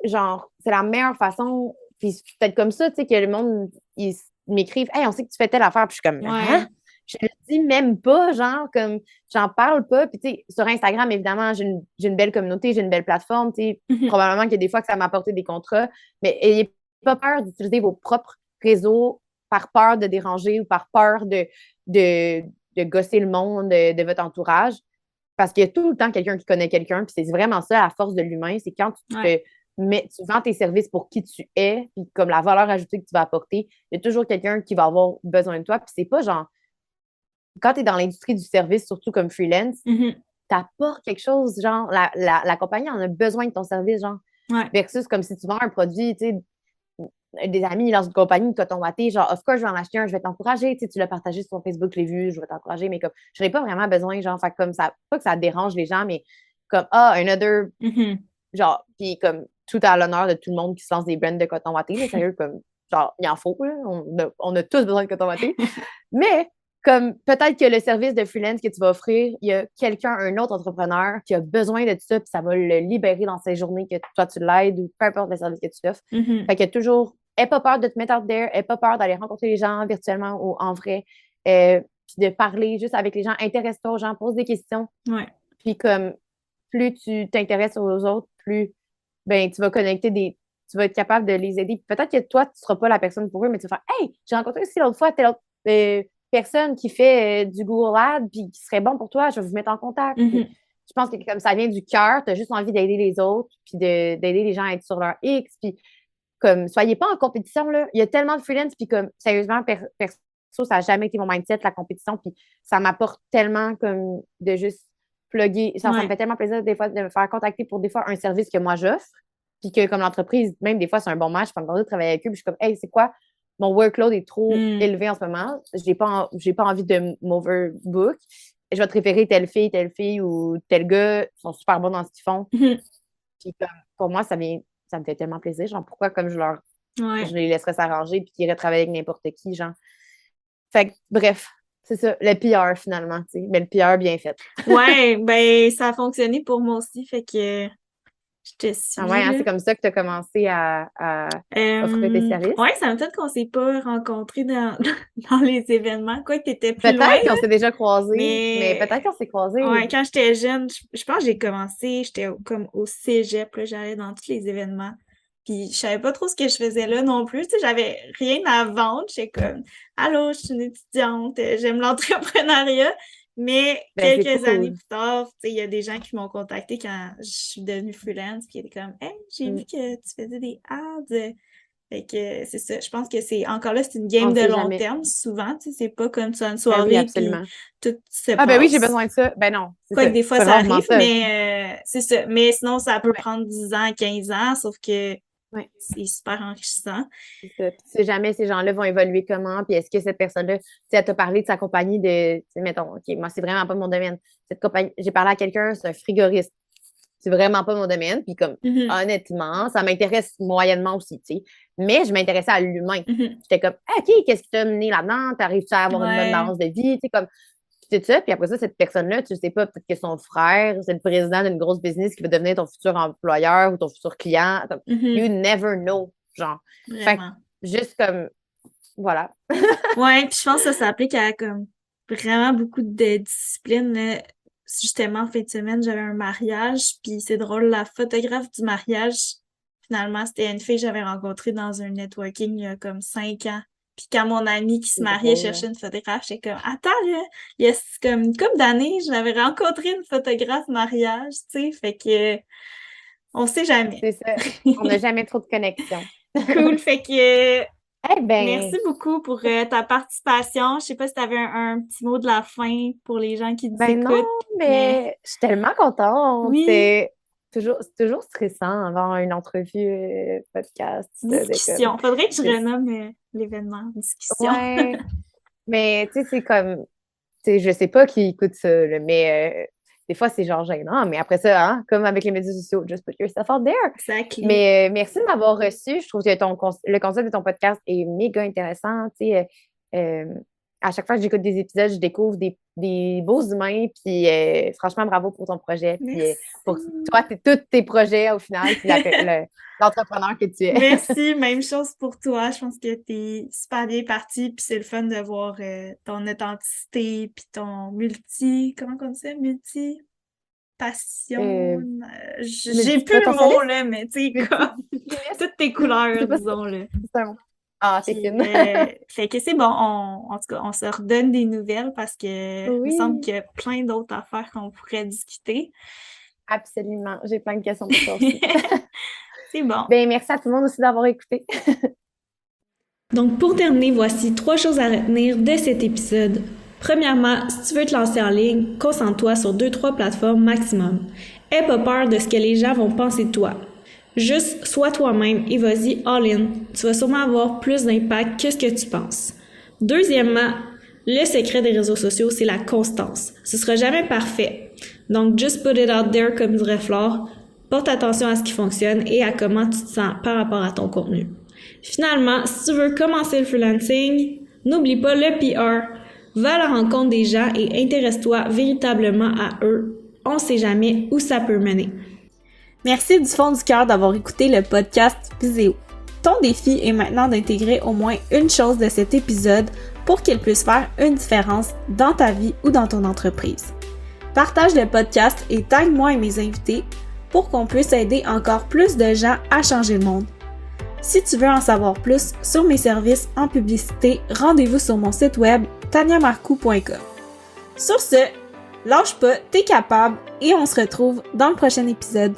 genre, c'est la meilleure façon. Puis, c'est peut-être comme ça, tu sais, que le monde, ils m'écrivent, hey, on sait que tu fais telle affaire. Puis, je suis comme, hein? Ouais. Je le dis même pas, genre, comme, j'en parle pas. Puis, tu sais, sur Instagram, évidemment, j'ai une belle communauté, j'ai une belle plateforme, tu sais, Mhm. probablement qu'il y a des fois que ça m'a apporté des contrats, mais ayez pas peur d'utiliser vos propres réseaux par peur de déranger ou par peur de, de gosser le monde de votre entourage. Parce qu'il y a tout le temps quelqu'un qui connaît quelqu'un, puis c'est vraiment ça, la force de l'humain, c'est quand Ouais. tu vends tes services pour qui tu es, puis comme la valeur ajoutée que tu vas apporter, il y a toujours quelqu'un qui va avoir besoin de toi, puis c'est pas genre, quand tu es dans l'industrie du service, surtout comme freelance, Mhm. t'apportes quelque chose, genre, la compagnie en a besoin de ton service, genre, Ouais. versus comme si tu vends un produit, tu sais, des amis lancent une compagnie de coton watté, genre, of course, je vais en acheter un, je vais t'encourager, tu sais, tu l'as partagé sur ton Facebook, je l'ai vu, je vais t'encourager, mais comme, je n'aurais pas vraiment besoin, genre, fait comme ça, pas que ça dérange les gens, mais comme, ah, another, Mhm. genre, puis comme, tout à l'honneur de tout le monde qui se lance des brands de coton watté, là, sérieux, comme, genre, il en faut, là, on a tous besoin de coton watté, mais comme peut-être que le service de freelance que tu vas offrir, il y a quelqu'un, un autre entrepreneur qui a besoin de ça, puis ça va le libérer dans ses journées que toi tu l'aides ou peu importe le service que tu offres. Mhm. Fait qu'il y a toujours, aie pas peur de te mettre out there, aie pas peur d'aller rencontrer les gens virtuellement ou en vrai, puis de parler juste avec les gens, intéresse-toi aux gens, pose des questions, Ouais. puis comme plus tu t'intéresses aux autres, plus ben tu vas tu vas être capable de les aider. Peut-être que toi, tu ne seras pas la personne pour eux, mais tu vas faire hey, j'ai rencontré aussi l'autre fois telle autre personne qui fait du Google Ads puis qui serait bon pour toi, je vais vous mettre en contact. Puis, Mhm. je pense que comme ça vient du cœur, tu as juste envie d'aider les autres, puis d'aider les gens à être sur leur X, puis comme soyez pas en compétition là. Il y a tellement de freelance, puis comme sérieusement, perso, ça n'a jamais été mon mindset, la compétition, puis ça m'apporte tellement comme de juste plugger. Ça me Ouais. fait tellement plaisir des fois de me faire contacter pour des fois un service que moi j'offre, puis que comme l'entreprise, même des fois c'est un bon match, je peux me demander de travailler avec eux, puis je suis comme, hey, c'est quoi? Mon workload est trop Mm. élevé en ce moment. J'ai pas envie de m'overbook. Je vais te référer telle fille ou tel gars. Ils sont super bons dans ce qu'ils font. Mhm. Puis comme, pour moi, ça me fait tellement plaisir. Genre, pourquoi comme je Ouais. les laisserais s'arranger puis qu'ils iraient travailler avec n'importe qui, genre. Fait que, bref, c'est ça, le PR finalement, tu sais. Mais le PR bien fait. Ouais, ben ça a fonctionné pour moi aussi, fait que je te Ah ouais, suis hein, là. c'est comme ça que tu as commencé à offrir tes services. Ouais, ça m'étonne qu'on s'est pas rencontrés dans, dans les événements. Quoi que t'étais plus loin, Peut-être qu'on là. s'est déjà croisés, mais Mais peut-être qu'on s'est croisés. ouais, quand j'étais jeune, je pense que j'ai commencé, j'étais comme au cégep, là, j'allais dans tous les événements. Puis je savais pas trop ce que je faisais là non plus. Tu sais, j'avais rien à vendre. J'étais comme Allô, je suis une étudiante, j'aime l'entrepreneuriat. Mais Ben, c'est quelques années cool. plus tard, tu sais, il y a des gens qui m'ont contacté quand je suis devenue freelance, puis ils étaient comme « Hey, j'ai Mm. vu que tu faisais des ads. » Fait que c'est ça. Je pense que c'est encore là, c'est une game On de sait long jamais. terme, souvent. Tu sais, c'est pas comme tu as une Ben oui, soirée puis absolument. tout se Ah ben oui, j'ai passe. besoin de ça. Ben non, c'est Quoique ça. des fois C'est ça rarement arrive, ça. mais c'est ça. Mais sinon, ça peut Ouais, prendre 10 ans, 15 ans, sauf que ouais. c'est super enrichissant. C'est ça. Puis tu sais jamais ces gens-là vont évoluer comment, puis est-ce que cette personne-là, tu sais, elle t'a parlé de sa compagnie de, tu sais, mettons, OK, moi, c'est vraiment pas mon domaine. Cette compagnie, j'ai parlé à quelqu'un, c'est un frigoriste. C'est vraiment pas mon domaine, puis comme, Mhm, honnêtement, ça m'intéresse moyennement aussi, tu sais. Mais je m'intéressais à l'humain. mhm. J'étais comme, ah, OK, qu'est-ce qui t'a mené là-dedans? T'arrives-tu à avoir une bonne Ouais. balance de vie? Tu sais, comme, c'est ça. Puis après ça, cette personne-là, tu sais pas, peut-être que son frère, c'est le président d'une grosse business qui va devenir ton futur employeur ou ton futur client. Comme, you Mhm, never know, genre. Fait que, vraiment. juste comme, voilà. Ouais, puis je pense que ça s'applique à comme vraiment beaucoup de disciplines, là. Justement, en fin de semaine, j'avais un mariage, puis c'est drôle, la photographe du mariage, finalement, c'était une fille que j'avais rencontrée dans un networking il y a comme 5 ans. Puis quand mon amie qui se C'est mariait drôle. cherchait une photographe, j'étais comme attends là, il y a comme une couple d'années, j'avais rencontré une photographe mariage, tu sais, fait que on sait jamais. C'est ça. On n'a jamais trop de connexion. Cool, fait que Eh merci ben, beaucoup pour ta participation. Je sais pas si tu avais un petit mot de la fin pour les gens qui nous ben non, écoutent, mais mais je suis tellement contente. oui, C'est toujours stressant avoir une entrevue podcast de comme. discussion. Faudrait que je de- renomme l'événement discussion. Ouais, mais tu sais, c'est comme. Tu sais, je sais pas qui écoute ça, là, mais des fois, c'est genre gênant. Mais après ça, hein, comme avec les médias sociaux, just put yourself out there. Exactly. Mais merci de m'avoir reçu. Je trouve que le concept de ton podcast est méga intéressant. Tu sais, à chaque fois que j'écoute des épisodes, je découvre des beaux humains. Puis franchement, bravo pour ton projet. Puis pour Merci. toi, tous tes projets au final, puis l'entrepreneur que tu es. Merci, même chose pour toi. Je pense que t'es super bien parti, puis c'est le fun de voir ton authenticité, puis ton comment on dit ça? Passion. Euh, J'ai plus le mot, Multipotentialiste? là, mais tu sais, comme Multipotentialiste? toutes tes Je sais couleurs, pas si disons, là. c'est un mot. Ah, t'es Puis, fine. fait que c'est bon, en tout cas, on se redonne des nouvelles parce que il me semble Oui, qu'il y a plein d'autres affaires qu'on pourrait discuter. absolument. J'ai plein de questions pour toi aussi. C'est bon. Ben, merci à tout le monde aussi d'avoir écouté. Donc, pour terminer, voici 3 choses à retenir de cet épisode. Premièrement, si tu veux te lancer en ligne, concentre-toi sur 2-3 plateformes maximum. Aie pas peur de ce que les gens vont penser de toi. Juste sois toi-même et vas-y all-in. Tu vas sûrement avoir plus d'impact que ce que tu penses. Deuxièmement, le secret des réseaux sociaux, c'est la constance. Ce sera jamais parfait. Donc, just put it out there, comme dirait Flore. Porte attention à ce qui fonctionne et à comment tu te sens par rapport à ton contenu. Finalement, si tu veux commencer le freelancing, n'oublie pas le PR. Va à la rencontre des gens et intéresse-toi véritablement à eux. On ne sait jamais où ça peut mener. Merci du fond du cœur d'avoir écouté le podcast Viséo. Ton défi est maintenant d'intégrer au moins une chose de cet épisode pour qu'il puisse faire une différence dans ta vie ou dans ton entreprise. Partage le podcast et tag moi et mes invités pour qu'on puisse aider encore plus de gens à changer le monde. Si tu veux en savoir plus sur mes services en publicité, rendez-vous sur mon site web taniamarcou.com. Sur ce, lâche pas, t'es capable et on se retrouve dans le prochain épisode.